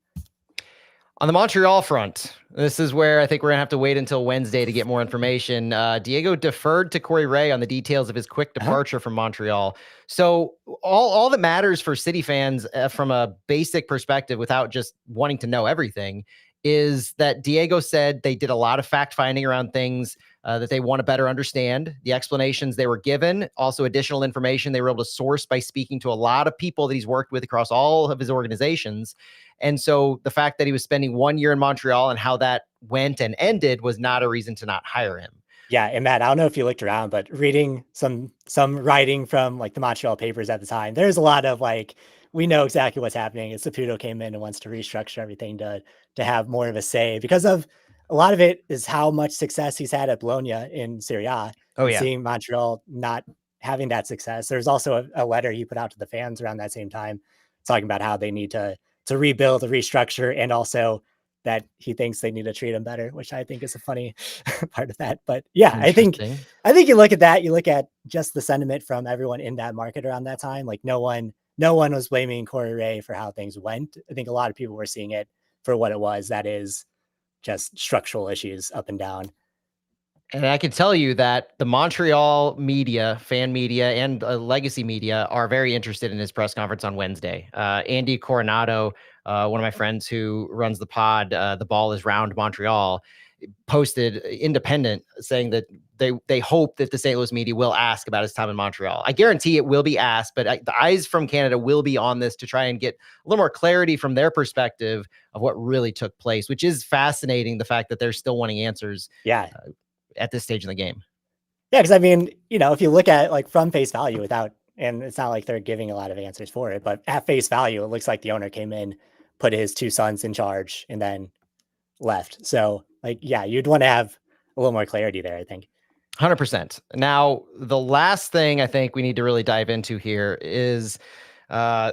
On the Montreal front, this is where I think we're gonna have to wait until Wednesday to get more information. Diego deferred to Corey Wray on the details of his quick Uh-huh. departure from Montreal. So all that matters for City fans from a basic perspective, without just wanting to know everything, is that Diego said they did a lot of fact finding around things that they want to better understand. The explanations they were given, also additional information they were able to source by speaking to a lot of people that he's worked with across all of his organizations. And so the fact that he was spending 1 year in Montreal and how that went and ended was not a reason to not hire him. Yeah, and Matt, I don't know if you looked around, but reading some writing from like the Montreal papers at the time, there's a lot of like, we know exactly what's happening. Saputo came in and wants to restructure everything to have more of a say because of a lot of it is how much success he's had at Bologna in Serie A Oh, and yeah. seeing Montreal not having that success. There's also a letter he put out to the fans around that same time talking about how they need to rebuild, restructure, and also that he thinks they need to treat him better, which I think is a funny part of that. But yeah, Interesting. I think you look at that, you look at just the sentiment from everyone in that market around that time. Like no one was blaming Corey Ray for how things went. I think a lot of people were seeing it for what it was. That is just structural issues up and down. And I can tell you that the Montreal media, fan media, and legacy media are very interested in his press conference on Wednesday. Andy Coronado, one of my friends who runs the pod, The Ball is Round Montreal, posted independent saying that they hope that the St. Louis media will ask about his time in Montreal. I guarantee it will be asked, but the eyes from Canada will be on this to try and get a little more clarity from their perspective of what really took place, which is fascinating. The fact that they're still wanting answers Yeah. at this stage in the game. Yeah. Cause I mean, if you look at it like from face value without, and it's not like they're giving a lot of answers for it, but at face value, it looks like the owner came in, put his two sons in charge, and then left. So, like, yeah, you'd want to have a little more clarity there, I think. 100%. Now, the last thing I think we need to really dive into here is uh,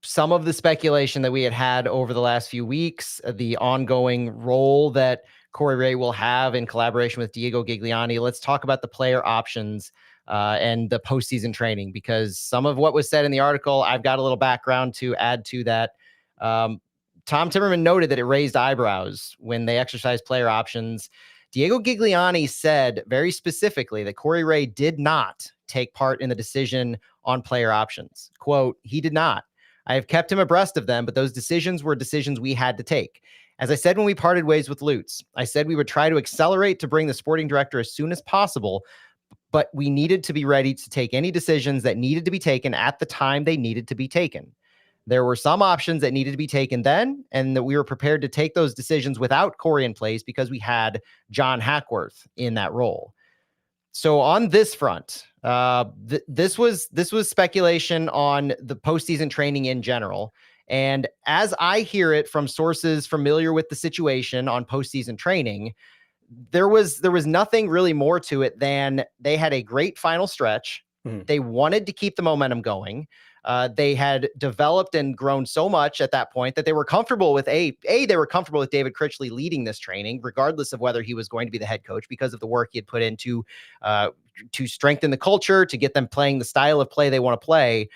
some of the speculation that we had over the last few weeks, the ongoing role that Corey Ray will have in collaboration with Diego Gigliani. Let's talk about the player options and the postseason training, because some of what was said in the article, I've got a little background to add to that. Tom Timmerman noted that it raised eyebrows when they exercised player options. Diego Gigliani said very specifically that Corey Ray did not take part in the decision on player options. Quote, he did not. I have kept him abreast of them, but those decisions were decisions we had to take. As I said when we parted ways with Lutz, I said we would try to accelerate to bring the sporting director as soon as possible, but we needed to be ready to take any decisions that needed to be taken at the time they needed to be taken. There were some options that needed to be taken then, and that we were prepared to take those decisions without Corey in place because we had John Hackworth in that role. So on this front, this was speculation on the postseason training in general. And as I hear it from sources familiar with the situation on postseason training, there was nothing really more to it than they had a great final stretch. They wanted to keep the momentum going. They had developed and grown so much at that point that they were comfortable with they were comfortable with David Critchley leading this training, regardless of whether he was going to be the head coach, because of the work he had put into to strengthen the culture, to get them playing the style of play they want to play.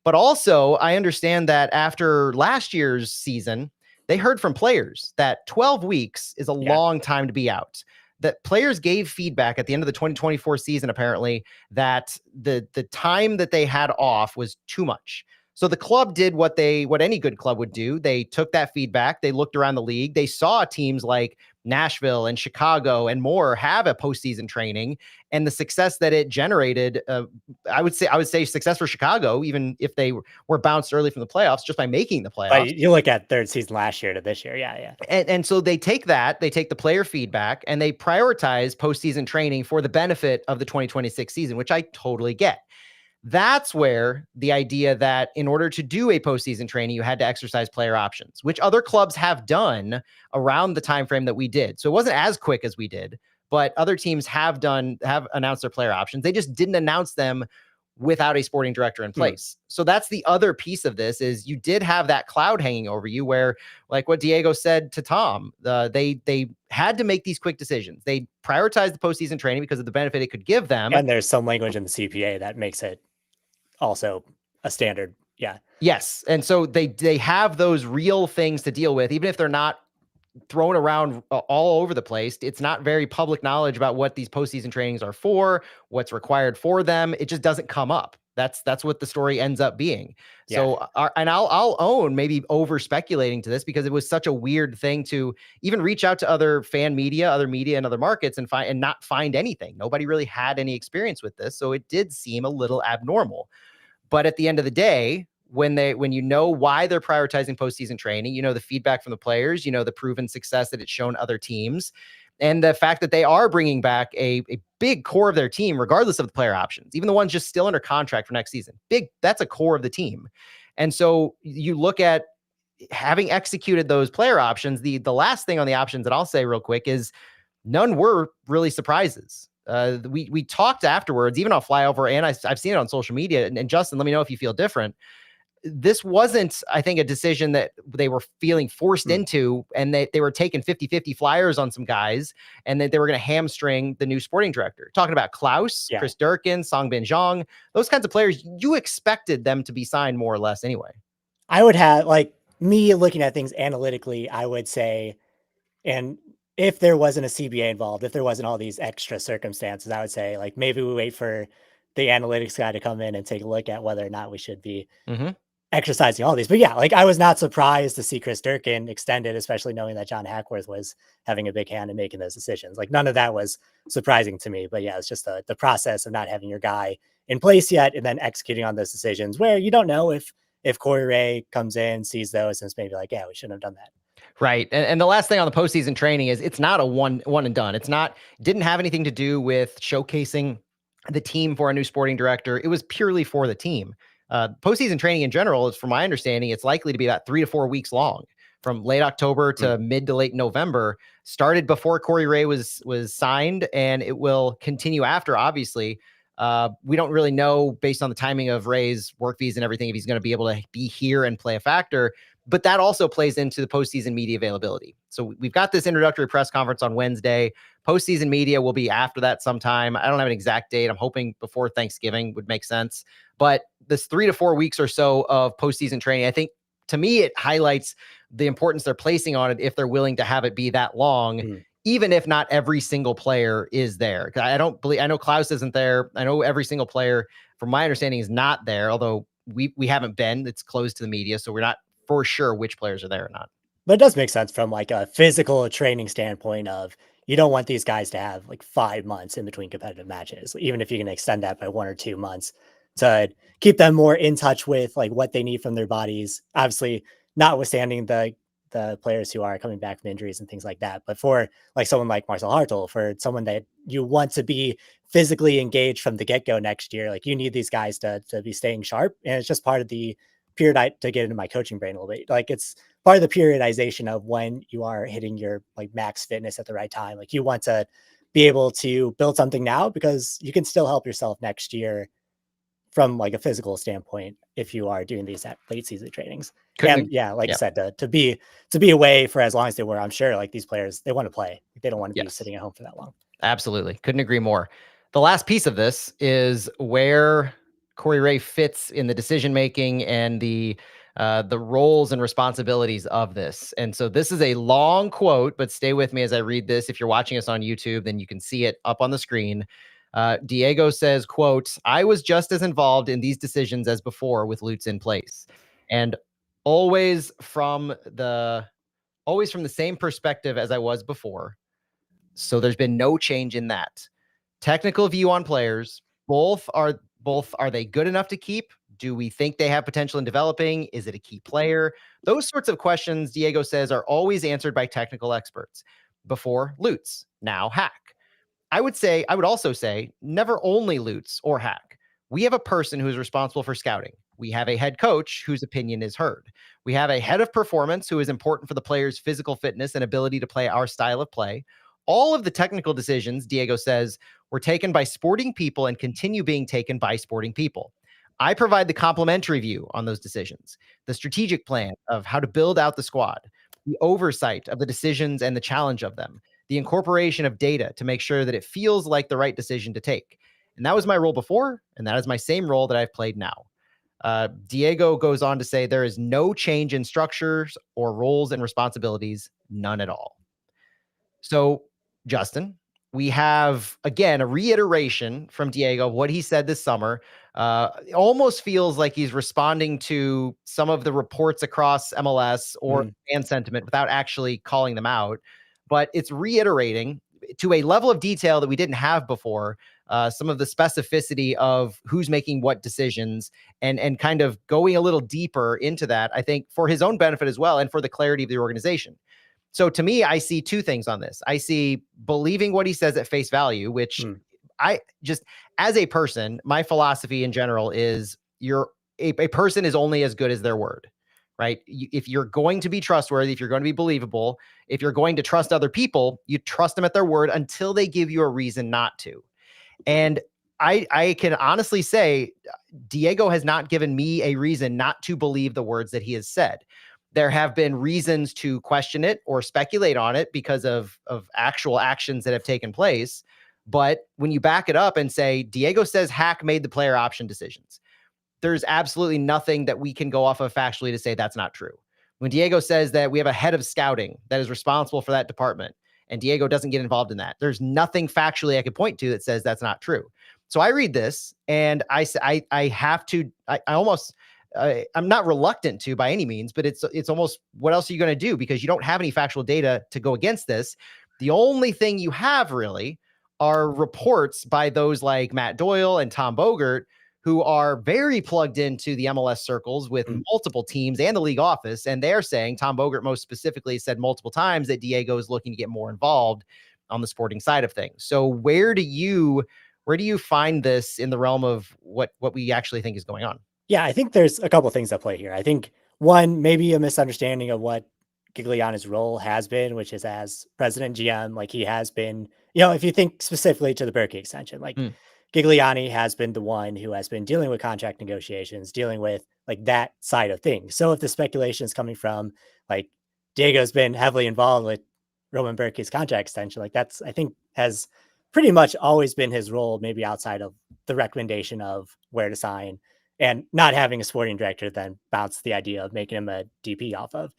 But also, I understand that after last year's season, they heard from players that 12 weeks is a long time to be out. That players gave feedback at the end of the 2024 season, apparently, that the time that they had off was too much. So the club did what any good club would do. They took that feedback. They looked around the league. They saw teams like Nashville and Chicago and more have a postseason training, and the success that it generated. I would say success for Chicago, even if they were bounced early from the playoffs, just by making the playoffs. But you look at third season last year to this year, yeah. And so they take the player feedback, and they prioritize postseason training for the benefit of the 2026 season, which I totally get. That's where the idea that in order to do a postseason training, you had to exercise player options, which other clubs have done around the time frame that we did. So it wasn't as quick as we did, but other teams have announced their player options. They just didn't announce them without a sporting director in place. So that's the other piece of this, is you did have that cloud hanging over you where, like what Diego said to Tom, they had to make these quick decisions. They prioritized the postseason training because of the benefit it could give them. And there's some language in the CPA that makes it also a standard. Yeah. Yes. And so they have those real things to deal with, even if they're not thrown around all over the place. It's not very public knowledge about what these postseason trainings are for, what's required for them. It just doesn't come up. That's what the story ends up being. Yeah. So, and I'll own maybe over speculating to this, because it was such a weird thing to even reach out to other media in other markets and not find anything. Nobody really had any experience with this. So it did seem a little abnormal. But at the end of the day, when you know why they're prioritizing postseason training, you know the feedback from the players, you know the proven success that it's shown other teams, and the fact that they are bringing back a big core of their team, regardless of the player options, even the ones just still under contract for next season. That's a core of the team. And so you look at having executed those player options. The last thing on the options that I'll say real quick is none were really surprises. We talked afterwards, even on Flyover, and I've seen it on social media. And Justin, let me know if you feel different. This wasn't, I think, a decision that they were feeling forced into, and they were taking 50-50 flyers on some guys, and that they were going to hamstring the new sporting director. Talking about Klaus, Chris Durkin, Songbin Zhang, those kinds of players, you expected them to be signed more or less anyway. I would have, like, me looking at things analytically, I would say, and if there wasn't a CBA involved, if there wasn't all these extra circumstances, I would say, like, maybe we wait for the analytics guy to come in and take a look at whether or not we should be exercising all these. But yeah, like, I was not surprised to see Chris Durkin extended, especially knowing that John Hackworth was having a big hand in making those decisions. Like, none of that was surprising to me. But yeah, it's just the process of not having your guy in place yet, and then executing on those decisions where you don't know if Corey Wray comes in, sees those, and it's maybe like, yeah, we shouldn't have done that. Right. And the last thing on the postseason training is it's not a one and done. Didn't have anything to do with showcasing the team for a new sporting director. It was purely for the team. Postseason training in general is, from my understanding, it's likely to be about 3 to 4 weeks long, from late October to mid to late November. Started before Corey Wray was signed, and it will continue after, obviously. We don't really know, based on the timing of Ray's work fees and everything, if he's going to be able to be here and play a factor. But that also plays into the postseason media availability. So we've got this introductory press conference on Wednesday. Postseason media will be after that sometime. I don't have an exact date. I'm hoping before Thanksgiving would make sense. But this 3 to 4 weeks or so of postseason training, I think, to me, it highlights the importance they're placing on it if they're willing to have it be that long, even if not every single player is there. I know Klaus isn't there. I know every single player, from my understanding, is not there, although we haven't been. It's closed to the media, so we're not for sure which players are there or not. But it does make sense from, like, a physical training standpoint of, you don't want these guys to have like 5 months in between competitive matches, even if you can extend that by 1 or 2 months. to keep them more in touch with like what they need from their bodies. Obviously, notwithstanding the players who are coming back from injuries and things like that. But for like someone like Marcel Hartel, for someone that you want to be physically engaged from the get go next year, like you need these guys to be staying sharp. And it's just part of the period to get into my coaching brain a little bit. Like it's part of the periodization of when you are hitting your like max fitness at the right time. Like you want to be able to build something now because you can still help yourself next year from like a physical standpoint if you are doing these at late season trainings. And yeah, like I said, to be away for as long as they were, I'm sure like these players, they want to play. They don't want to be sitting at home for that long. Absolutely. Couldn't agree more. The last piece of this is where Corey Wray fits in the decision making and the roles and responsibilities of this. And so this is a long quote, but stay with me as I read this. If you're watching us on YouTube, then you can see it up on the screen. Diego says, quote, "I was just as involved in these decisions as before with Lutz in place. And always from the same perspective as I was before. So there's been no change in that. Technical view on players, both are they good enough to keep? Do we think they have potential in developing? Is it a key player? Those sorts of questions, Diego says, are always answered by technical experts. Before Lutz, now Hack. I would also say never only Lutz or Hack. We have a person who is responsible for scouting. We have a head coach whose opinion is heard. We have a head of performance who is important for the player's physical fitness and ability to play our style of play. All of the technical decisions, Diego says, were taken by sporting people and continue being taken by sporting people. I provide the complementary view on those decisions, the strategic plan of how to build out the squad, the oversight of the decisions and the challenge of them, the incorporation of data to make sure that it feels like the right decision to take. And that was my role before, and that is my same role that I've played now. Diego goes on to say there is no change in structures or roles and responsibilities, none at all. So, Justin, we have again a reiteration from Diego of what he said this summer. It almost feels like he's responding to some of the reports across MLS or fan sentiment without actually calling them out. But it's reiterating to a level of detail that we didn't have before. Some of the specificity of who's making what decisions and kind of going a little deeper into that, I think, for his own benefit as well and for the clarity of the organization. So to me, I see two things on this. I see believing what he says at face value, which I just, as a person, my philosophy in general is a person is only as good as their word, right? If you're going to be trustworthy, if you're going to be believable, if you're going to trust other people, you trust them at their word until they give you a reason not to. And I can honestly say Diego has not given me a reason not to believe the words that he has said. There have been reasons to question it or speculate on it because of actual actions that have taken place. But when you back it up and say, Diego says Hack made the player option decisions, there's absolutely nothing that we can go off of factually to say that's not true. When Diego says that we have a head of scouting that is responsible for that department and Diego doesn't get involved in that, there's nothing factually I could point to that says that's not true. So I read this and I have to, I'm not reluctant to by any means, but it's almost, what else are you going to do? Because you don't have any factual data to go against this. The only thing you have really are reports by those like Matt Doyle and Tom Bogert, who are very plugged into the MLS circles with multiple teams and the league office. And they're saying, Tom Bogert most specifically said multiple times that Diego is looking to get more involved on the sporting side of things. So where do you find this in the realm of what we actually think is going on? Yeah, I think there's a couple of things at play here. I think one, maybe a misunderstanding of what Gigliani's role has been, which is as president GM, like he has been, if you think specifically to the Berkey extension, like Gigliani has been the one who has been dealing with contract negotiations, dealing with like that side of things. So if the speculation is coming from like Diego's been heavily involved with Roman Berkey's contract extension, like that's, I think, has pretty much always been his role, maybe outside of the recommendation of where to sign. And not having a sporting director then bounce the idea of making him a DP off of.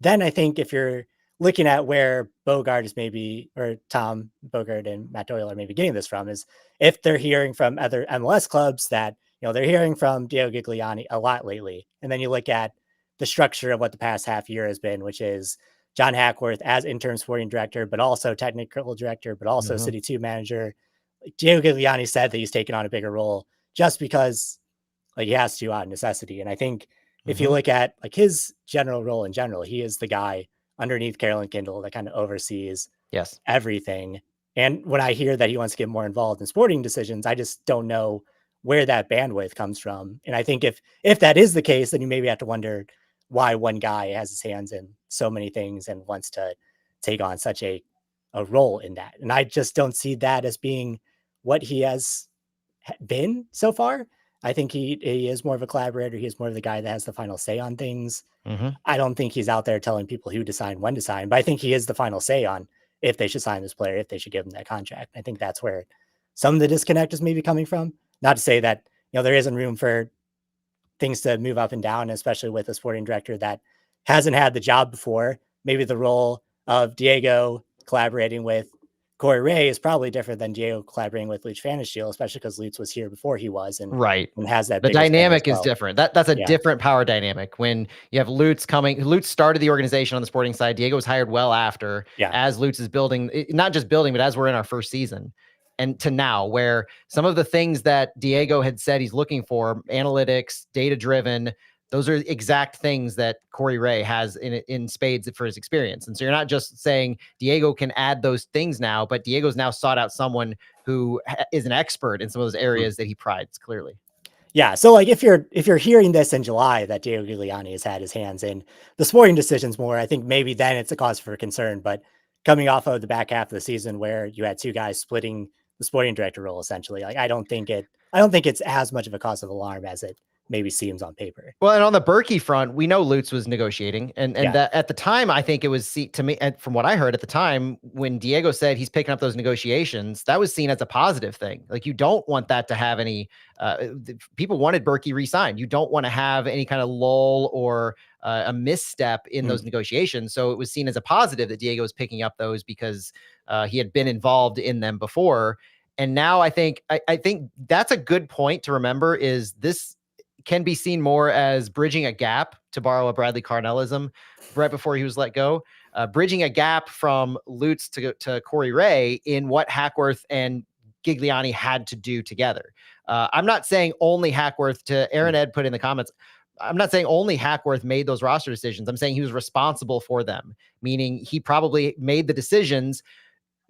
Then I think if you're looking at where Bogart is maybe, or Tom Bogart and Matt Doyle are maybe getting this from, is if they're hearing from other MLS clubs that, they're hearing from Diego Gigliani a lot lately. And then you look at the structure of what the past half year has been, which is John Hackworth as interim sporting director, but also technical director, but also City 2 manager. Diego Gigliani said that he's taken on a bigger role just because Like he has to out of necessity. And I think if you look at like his general role in general, he is the guy underneath Carolyn Kindle that kind of oversees Yes. everything. And when I hear that he wants to get more involved in sporting decisions, I just don't know where that bandwidth comes from. And I think if that is the case, then you maybe have to wonder why one guy has his hands in so many things and wants to take on such a role in that. And I just don't see that as being what he has been so far. I think he is more of a collaborator. He is more of the guy that has the final say on things. I don't think he's out there telling people who to sign, when to sign, but I think he is the final say on if they should sign this player, if they should give him that contract. I think that's where some of the disconnect is maybe coming from. Not to say that, there isn't room for things to move up and down, especially with a sporting director that hasn't had the job before. Maybe the role of Diego collaborating with Corey Wray is probably different than Diego collaborating with Luch Phanasteel, especially because Luch was here before he was and has that The bigger span as dynamic is well. different. That's a Yeah. different power dynamic when you have Lutz coming. Lutz started the organization on the sporting side. Diego was hired well after, as Lutz is building, not just building, but as we're in our first season. And to now, where some of the things that Diego had said he's looking for, analytics, data-driven, those are exact things that Corey Wray has in spades for his experience. And so you're not just saying Diego can add those things now, but Diego's now sought out someone who is an expert in some of those areas that he prides clearly. Yeah. So like if you're hearing this in July that Diego Giuliani has had his hands in the sporting decisions more, I think maybe then it's a cause for concern. But coming off of the back half of the season where you had two guys splitting the sporting director role, essentially, like I don't think it's as much of a cause of alarm as it maybe seems on paper. Well, and on the Berkey front, we know Lutz was negotiating, and that at the time, I think it was to me, and from what I heard at the time, when Diego said he's picking up those negotiations, that was seen as a positive thing. Like you don't want that to have any. People wanted Berkey re-signed. You don't want to have any kind of lull or a misstep in those negotiations. So it was seen as a positive that Diego was picking up those because he had been involved in them before. And now I think that's a good point to remember. Is this can be seen more as bridging a gap, to borrow a Bradley Carnellism, right before he was let go, bridging a gap from Lutz to Corey Wray in what Hackworth and Giuliani had to do together. I'm not saying only Hackworth, to Aaron Ed put in the comments, I'm not saying only Hackworth made those roster decisions. I'm saying he was responsible for them, meaning he probably made the decisions.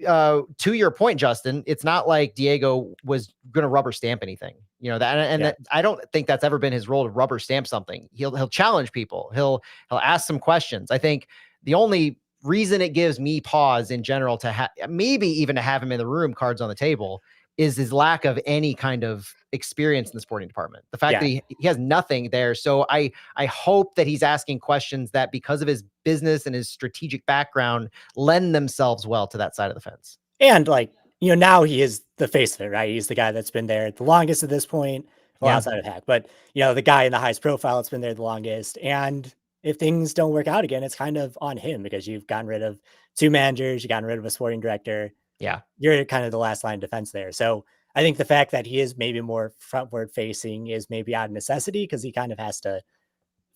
To your point, Justin, it's not like Diego was going to rubber stamp anything, that I don't think that's ever been his role, to rubber stamp something. He'll challenge people. He'll ask some questions. I think the only reason it gives me pause in general to maybe even to have him in the room, cards on the table, is his lack of any kind of experience in the sporting department. The fact that he has nothing there. So I hope that he's asking questions that, because of his business and his strategic background, lend themselves well to that side of the fence. And like, now he is the face of it, right? He's the guy that's been there the longest at this point, outside of Hack, but the guy in the highest profile that's been there the longest. And if things don't work out again, it's kind of on him because you've gotten rid of two managers, you've gotten rid of a sporting director. Yeah. You're kind of the last line of defense there. So I think the fact that he is maybe more frontward facing is maybe out of necessity because he kind of has to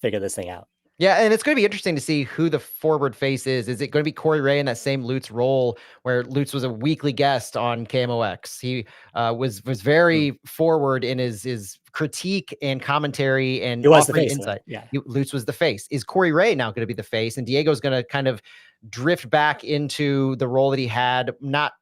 figure this thing out. Yeah, and it's going to be interesting to see who the forward face is. Is it going to be Corey Wray in that same Lutz role where Lutz was a weekly guest on KMOX? He was very forward in his critique and commentary and offering insight. Lutz was the face. Is Corey Wray now going to be the face? And Diego's going to kind of drift back into the role that he had, not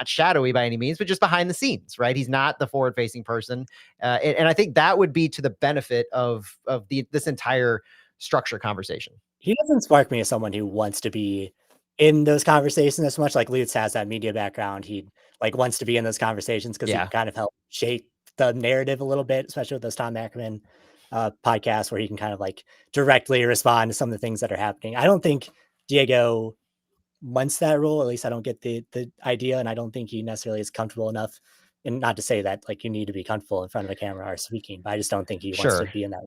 shadowy by any means, but just behind the scenes, right? He's not the forward facing person. And I think that would be to the benefit of this entire structure conversation. He doesn't spark me as someone who wants to be in those conversations as much. Like Lutz has that media background. He wants to be in those conversations because he kind of help shape the narrative a little bit, especially with those Tom Ackerman podcasts where he can kind of like directly respond to some of the things that are happening. I don't think Diego wants that role. At least I don't get the idea. And I don't think he necessarily is comfortable enough. And not to say that like you need to be comfortable in front of a camera or speaking, but I just don't think he wants to be in that.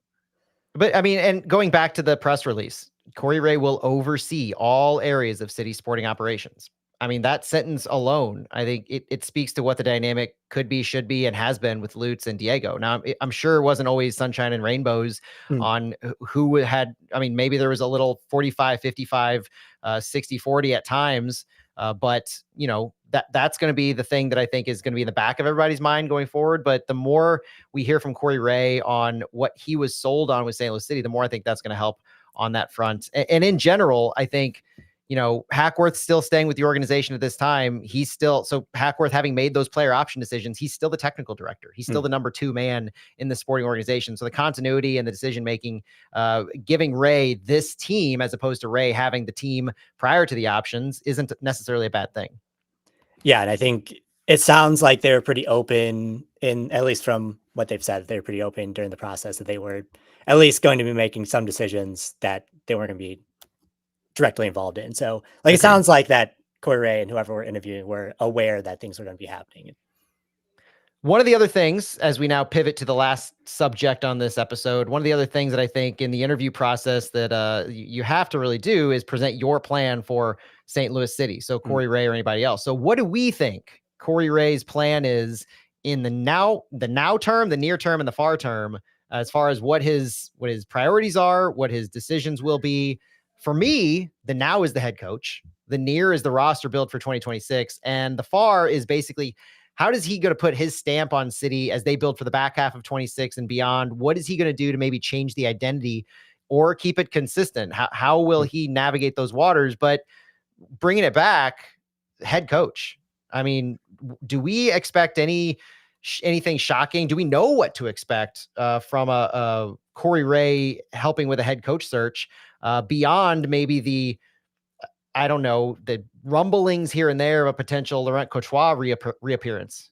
But I mean, and going back to the press release, Corey Wray will oversee all areas of city sporting operations. I mean, that sentence alone, I think it speaks to what the dynamic could be, should be, and has been with Lutz and Diego. Now, I'm sure it wasn't always sunshine and rainbows on who had, I mean, maybe there was a little 45, 55, 60, 40 at times. But, that's going to be the thing that I think is going to be in the back of everybody's mind going forward. But the more we hear from Corey Wray on what he was sold on with St. Louis City, the more I think that's going to help on that front. And in general, I think, Hackworth's still staying with the organization at this time. So Hackworth, having made those player option decisions, he's still the technical director. He's still the number 2 man in the sporting organization. So the continuity and the decision-making, giving Wray this team as opposed to Wray having the team prior to the options isn't necessarily a bad thing. Yeah. And I think it sounds like they were pretty open at least from what they've said, they were pretty open during the process that they were at least going to be making some decisions that they weren't going to be directly involved in. So it sounds like that Corey Wray and whoever we're interviewing were aware that things were going to be happening. One of the other things, as we now pivot to the last subject on this episode, one of the other things that I think in the interview process that you have to really do is present your plan for St. Louis City. So Corey Wray or anybody else. So what do we think Corey Ray's plan is in the now term, the near term, and the far term, as far as what his priorities are, what his decisions will be? For me, the now is the head coach. The near is the roster build for 2026. And the far is basically, how does he going to put his stamp on City as they build for the back half of 26 and beyond? What is he going to do to maybe change the identity or keep it consistent? How will he navigate those waters? But bringing it back, head coach. I mean, do we expect anything shocking? Do we know what to expect from a Corey Wray helping with a head coach search beyond maybe the rumblings here and there of a potential Laurent Courtois reappearance?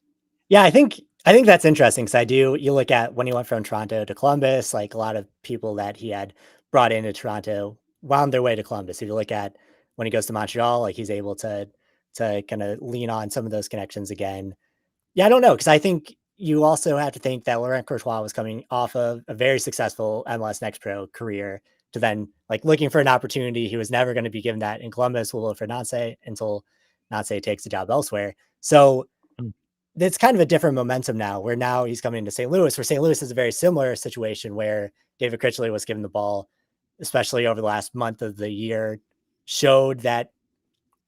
Yeah, I think that's interesting because you look at when he went from Toronto to Columbus, like a lot of people that he had brought into Toronto wound their way to Columbus. If you look at when he goes to Montreal, like he's able to kind of lean on some of those connections again. Yeah, I don't know, because I think you also have to think that Laurent Courtois was coming off of a very successful MLS Next Pro career to then looking for an opportunity. He was never going to be given that in Columbus. We'll look for Nancy until Nancy takes the job elsewhere. So it's kind of a different momentum now, where now he's coming to St. Louis, where St. Louis is a very similar situation where David Critchley was given the ball, especially over the last month of the year, showed that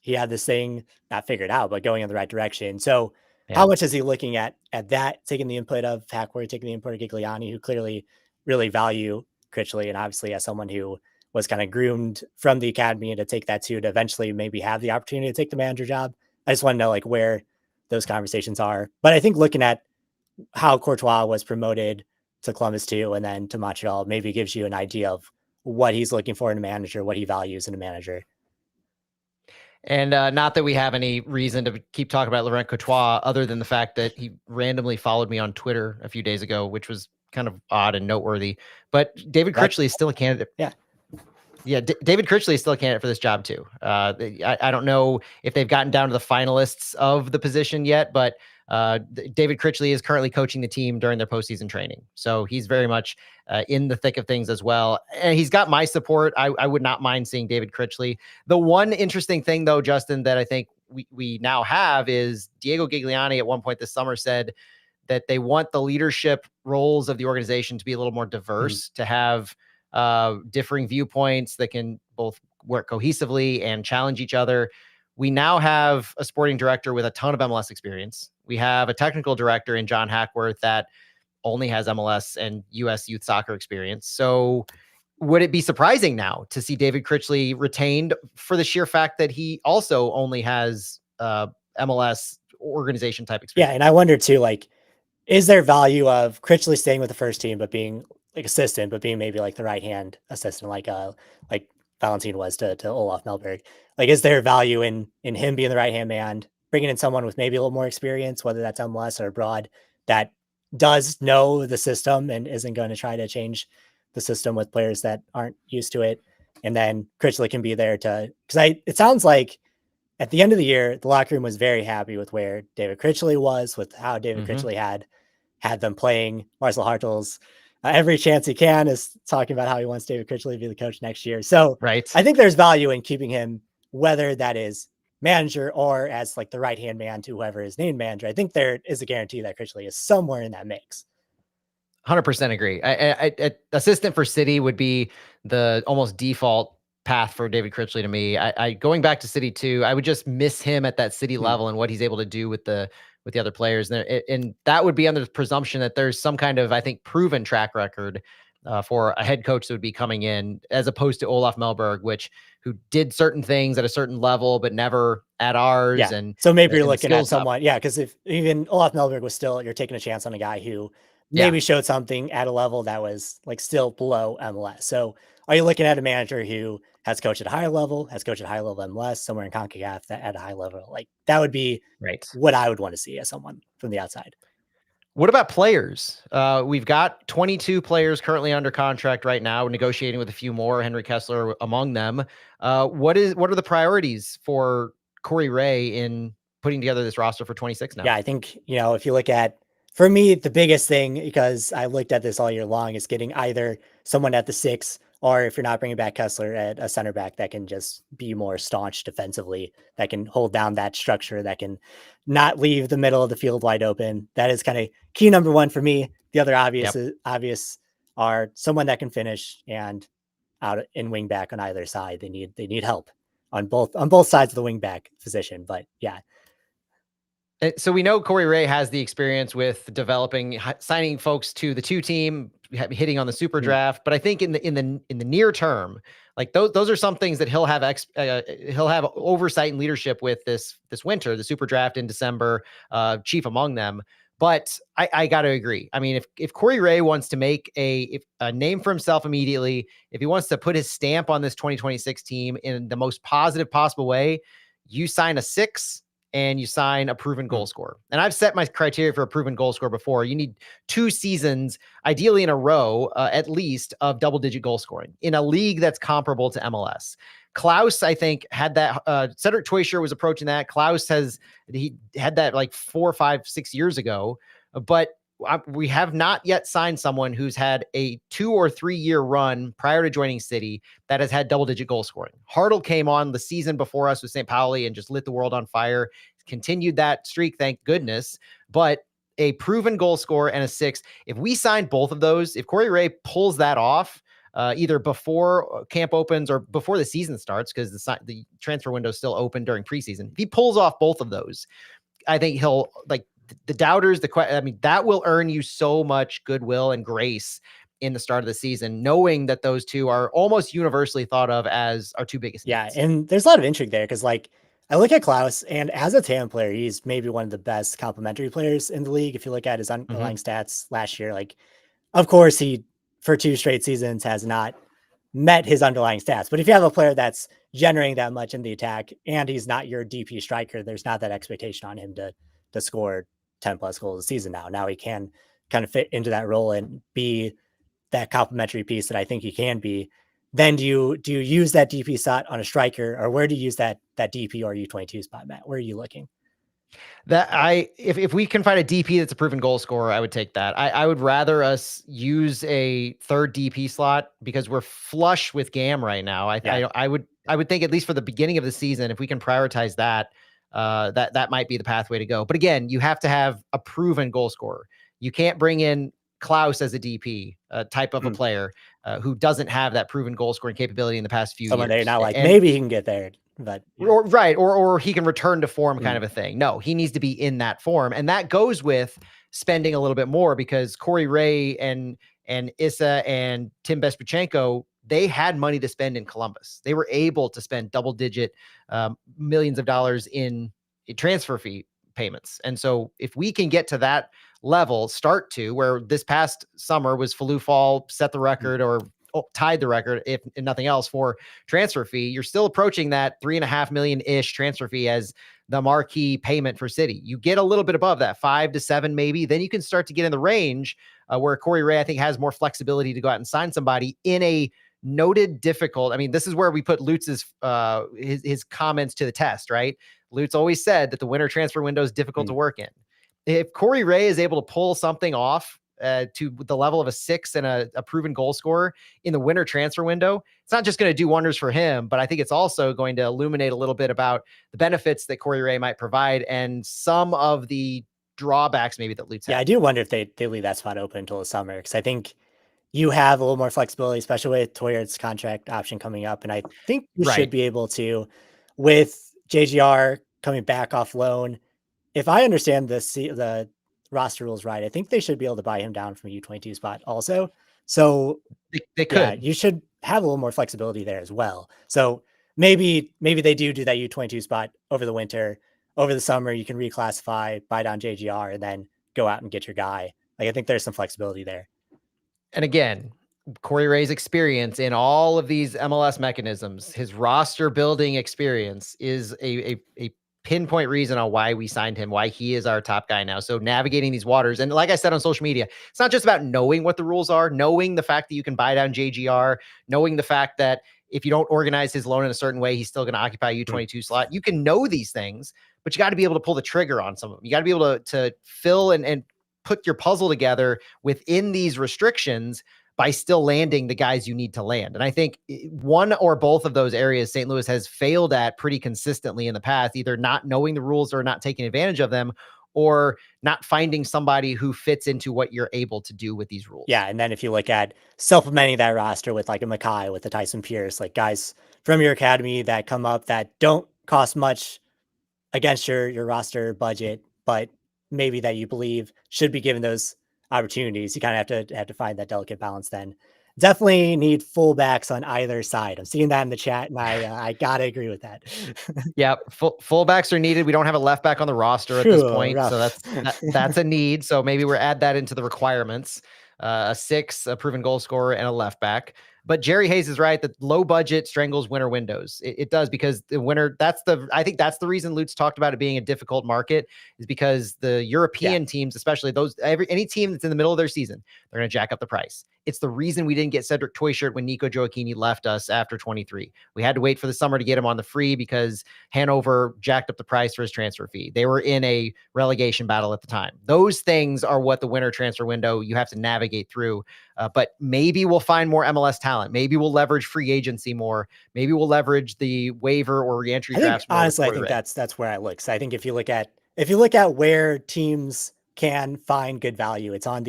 he had this thing not figured out, but going in the right direction. So how much is he looking at that, taking the input of Hackworth, taking the input of Gigliani, who clearly really value Critchley, and obviously as someone who was kind of groomed from the academy to take that to eventually maybe have the opportunity to take the manager job. I just want to know where those conversations are. But I think looking at how Courtois was promoted to Columbus too, and then to Montreal, maybe gives you an idea of what he's looking for in a manager, what he values in a manager. And not that we have any reason to keep talking about Laurent Courtois other than the fact that he randomly followed me on Twitter a few days ago, which was kind of odd and noteworthy. But David Critchley is still a candidate. Yeah. David Critchley is still a candidate for this job too. I don't know if they've gotten down to the finalists of the position yet, but David Critchley is currently coaching the team during their postseason training. So he's very much in the thick of things as well. And he's got my support. I would not mind seeing David Critchley. The one interesting thing though, Justin, that I think we now have is Diego Gigliani at one point this summer said that they want the leadership roles of the organization to be a little more diverse, to have differing viewpoints that can both work cohesively and challenge each other. We now have a sporting director with a ton of MLS experience. We have a technical director in John Hackworth that only has MLS and US youth soccer experience. So would it be surprising now to see David Critchley retained for the sheer fact that he also only has MLS organization type experience? Yeah. And I wonder too, is there value of Critchley staying with the first team, but being assistant, but being maybe the right hand assistant, like Valentin was to Olaf Melberg? Is there value in him being the right hand man, bringing in someone with maybe a little more experience, whether that's MLS or abroad, that does know the system and isn't going to try to change the system with players that aren't used to it? And then Critchley can be there because it sounds like at the end of the year, the locker room was very happy with where David Critchley was, with how David Critchley had them playing. Marcel Hartels, every chance he can, is talking about how he wants David Critchley to be the coach next year. So right. I think there's value in keeping him, whether that is manager or as the right-hand man to whoever is named manager. I think there is a guarantee that Critchley is somewhere in that mix. 100% agree. Assistant for City would be the almost default path for David Critchley to me. I going back to City too, I would just miss him at that City Mm. level and what he's able to do with the other players. And that would be under the presumption that there's some kind of, I think, proven track record for a head coach that would be coming in, as opposed to Olaf Melberg, who did certain things at a certain level, but never at ours. Yeah. And So maybe you're the looking at skills up. someone, yeah, because if even Olaf Melberg was still, you're taking a chance on a guy who Yeah. maybe showed something at a level that was like still below MLS. So are you looking at a manager who has coached at a higher level, has coached at a high level MLS, somewhere in CONCACAF that at a high level? Like that would be Right. what I would want to see as someone from the outside. What about players? We've got 22 players currently under contract right now, negotiating with a few more, Henry Kessler among them. What are the priorities for Corey Wray in putting together this roster for 26 now? Yeah, I think, if you look at, for me, the biggest thing, because I looked at this all year long, is getting either someone at the 6, or if you're not bringing back Kessler, at a center back that can just be more staunch defensively, that can hold down that structure, that can not leave the middle of the field wide open. That is kind of key number one for me. The other Yep. obvious are someone that can finish, and out in wing back on either side. They need help on both sides of the wing back position. But yeah, So we know Corey Wray has the experience with developing, signing folks to the 2 team, hitting on the super draft. But I think in the near term, like those are some things that he'll have oversight and leadership with this winter, the super draft in December, chief among them. But I got to agree. I mean, if Corey Wray wants to make a name for himself immediately, if he wants to put his stamp on this 2026 team in the most positive possible way, you sign a 6 and you sign a proven goal scorer. And I've set my criteria for a proven goal scorer before. You need 2 seasons, ideally in a row, at least, of double-digit goal scoring in a league that's comparable to MLS. Klaus, I think, had that. Cedric Toysher was approaching that. Klaus he had that like 4, 5, 6 years ago, but we have not yet signed someone who's had a 2 or 3 year run prior to joining City that has had double-digit goal scoring. Hartle came on the season before us with St. Pauli and just lit the world on fire. Continued that streak, thank goodness. But a proven goal scorer and a 6. If we sign both of those, if Corey Wray pulls that off, either before camp opens or before the season starts, because the transfer window is still open during preseason. If he pulls off both of those, I think he'll, like, the doubters, that will earn you so much goodwill and grace in the start of the season, knowing that those 2 are almost universally thought of as our 2 biggest yeah, needs. and there's a lot of intrigue there because, like, I look at Klaus, and as a TAM player, he's maybe one of the best complementary players in the league. If you look at his underlying stats last year, like, of course, he for 2 straight seasons has not met his underlying stats. But if you have a player that's generating that much in the attack and he's not your DP striker, there's not that expectation on him to score 10 plus goals a season now. Now he can kind of fit into that role and be that complementary piece that I think he can be. Then do you use that DP slot on a striker, or where do you use that DP or U22 spot, Matt? Where are you looking? If we can find a DP that's a proven goal scorer, I would take that. I would rather us use a third DP slot because we're flush with GAM right now. I would think, at least for the beginning of the season, if we can prioritize that, that might be the pathway to go. But again, you have to have a proven goal scorer. You can't bring in Klaus as a DP type of a player who doesn't have that proven goal scoring capability in the past few Someone years. they're not like, maybe he can get there, but or he can return to form kind of a thing. No, he needs to be in that form. And that goes with spending a little bit more, because Corey Wray and Issa and Tim Bezpachenko, they had money to spend in Columbus. They were able to spend double-digit millions of dollars in transfer fee payments. And so if we can get to that level, start to where this past summer was Falou Fall set the record, or tied the record, if nothing else, for transfer fee, you're still approaching that $3.5 million-ish transfer fee as the marquee payment for City. You get a little bit above that, 5 to 7 maybe, then you can start to get in the range where Corey Wray, I think, has more flexibility to go out and sign somebody in a noted difficult. I mean, this is where we put Lutz's his comments to the test, right? Lutz always said that the winter transfer window is difficult to work in. If Corey Wray is able to pull something off to the level of a 6 and a proven goal scorer in the winter transfer window, it's not just going to do wonders for him, but I think it's also going to illuminate a little bit about the benefits that Corey Wray might provide and some of the drawbacks maybe that Lutz had. I do wonder if they leave that spot open until the summer, because I think you have a little more flexibility, especially with Toyer's contract option coming up. And I think you should Right. be able to, with JGR coming back off loan. If I understand the roster rules right, I think they should be able to buy him down from a U22 spot also. So They yeah, could. you should have a little more flexibility there as well. So maybe they do that U22 spot over the winter. Over the summer, you can reclassify, buy down JGR, and then go out and get your guy. Like I think there's some flexibility there. And again, Corey Ray's experience in all of these MLS mechanisms, his roster building experience is a pinpoint reason on why we signed him, why he is our top guy now. So navigating these waters. And like I said on social media, it's not just about knowing what the rules are, knowing the fact that you can buy down JGR, knowing the fact that if you don't organize his loan in a certain way, he's still going to occupy a U22 slot. You can know these things, but you got to be able to pull the trigger on some of them. You got to be able to fill and put your puzzle together within these restrictions by still landing the guys you need to land. And I think one or both of those areas St. Louis has failed at pretty consistently in the past, either not knowing the rules or not taking advantage of them, or not finding somebody who fits into what you're able to do with these rules. Yeah, and then if you look at supplementing that roster with like a Mackay, with a Tyson Pierce, like guys from your academy that come up that don't cost much against your roster budget, but maybe that you believe should be given those opportunities. You kind of have to find that delicate balance. Then definitely need fullbacks on either side. I'm seeing that in the chat, and I gotta agree with that. Yeah, fullbacks are needed. We don't have a left back on the roster at this point, so that's a need. So maybe we're add that into the requirements. A 6, a proven goal scorer, and a left back. But Jerry Hayes is right that low budget strangles winter windows. It does, because the winter, I think that's the reason Lutz talked about it being a difficult market, is because the European teams, especially any team that's in the middle of their season, they're going to jack up the price. It's the reason we didn't get Cedric Toyshirt when Nico Gioacchini left us after 23. We had to wait for the summer to get him on the free because Hanover jacked up the price for his transfer fee. They were in a relegation battle at the time. Those things are what the winter transfer window you have to navigate through. But maybe we'll find more MLS talent. Maybe we'll leverage free agency more. Maybe we'll leverage the waiver or reentry drafts more. Honestly, I think that's where I look. So I think if you look at where teams can find good value, it's on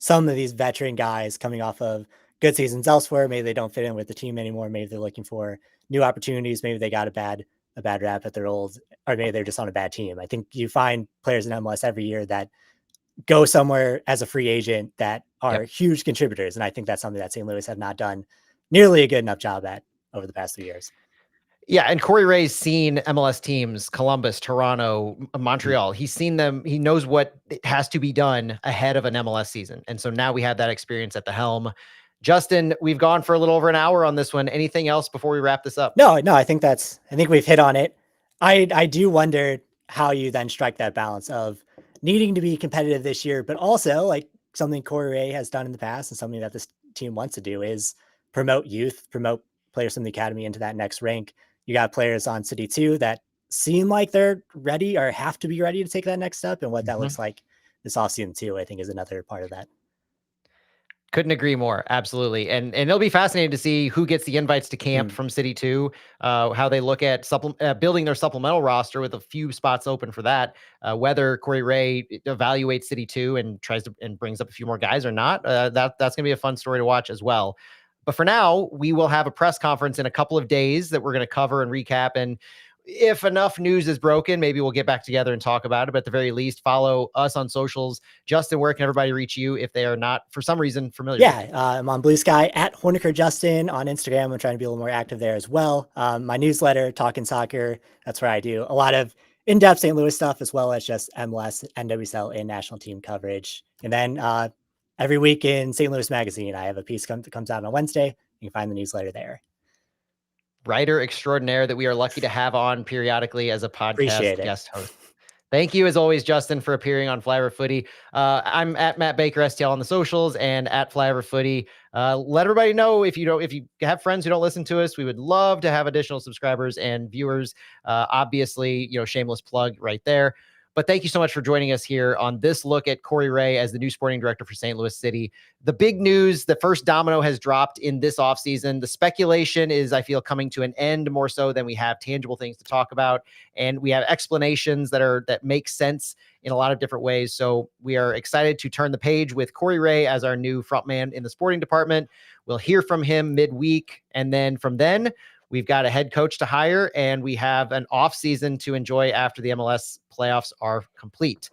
some of these veteran guys coming off of good seasons elsewhere. Maybe they don't fit in with the team anymore. Maybe they're looking for new opportunities. Maybe they got a bad rap at their old, or maybe they're just on a bad team. I think you find players in MLS every year that go somewhere as a free agent that are huge contributors. And I think that's something that St. Louis have not done nearly a good enough job at over the past 3 years. Yeah, and Corey Ray's seen MLS teams, Columbus, Toronto, Montreal. He's seen them. He knows what has to be done ahead of an MLS season. And so now we have that experience at the helm. Justin, we've gone for a little over an hour on this one. Anything else before we wrap this up? No, I think we've hit on it. I do wonder how you then strike that balance of needing to be competitive this year, but also like something Corey Ray has done in the past and something that this team wants to do is promote youth, promote players from the academy into that next rank. You got players on City 2 that seem like they're ready or have to be ready to take that next step. And what that looks like this offseason too, I think, is another part of that. Couldn't agree more. Absolutely. And it'll be fascinating to see who gets the invites to camp from City 2, how they look at building their supplemental roster with a few spots open for that, whether Corey Ray evaluates City 2 and tries to and brings up a few more guys or not. That's going to be a fun story to watch as well. But for now, we will have a press conference in a couple of days that we're going to cover and recap. And if enough news is broken, maybe we'll get back together and talk about it. But at the very least, follow us on socials. Justin, where can everybody reach you if they are not, for some reason, familiar? Yeah, I'm on Blue Sky at Horniker Justin on Instagram. I'm trying to be a little more active there as well. My newsletter, Talking Soccer, that's where I do a lot of in-depth St. Louis stuff, as well as just MLS, NWSL, and national team coverage. And then every week in St. Louis Magazine, I have a piece that comes out on Wednesday. You can find the newsletter there. Writer extraordinaire that we are lucky to have on periodically as a podcast guest host. Thank you, as always, Justin, for appearing on Flyover Footy. I'm at Matt Baker STL on the socials and at Flyover Footy. Let everybody know if you have friends who don't listen to us, we would love to have additional subscribers and viewers. Obviously, shameless plug right there. But thank you so much for joining us here on this look at Corey Wray as the new sporting director for St. Louis City. The big news, the first domino has dropped in this offseason. The speculation is, I feel, coming to an end more so than we have tangible things to talk about. And we have explanations that make sense in a lot of different ways. So we are excited to turn the page with Corey Wray as our new frontman in the sporting department. We'll hear from him midweek. And then from then, we've got a head coach to hire, and we have an off season to enjoy after the MLS playoffs are complete.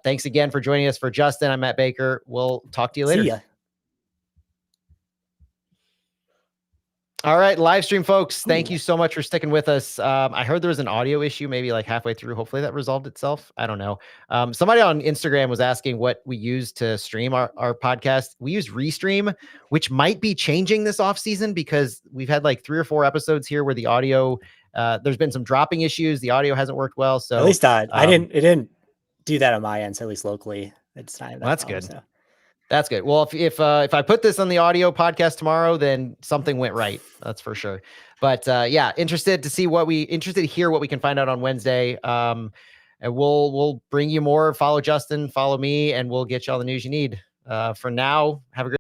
Thanks again for joining us. For Justin, I'm Matt Baker. We'll talk to you later. See ya. All right, live stream folks, thank you so much for sticking with us. I heard there was an audio issue maybe like halfway through. Hopefully that resolved itself. I don't know. Somebody on Instagram was asking what we use to stream our podcast. We use Restream, which might be changing this off season because we've had like 3 or 4 episodes here where the audio, there's been some dropping issues. The audio hasn't worked well. So at least it didn't do that on my end. So at least locally, it's not. That's good. So. That's good. Well, if I put this on the audio podcast tomorrow, then something went right. That's for sure. But yeah, interested to hear what we can find out on Wednesday. And we'll bring you more. Follow Justin, follow me, and we'll get you all the news you need. For now, have a great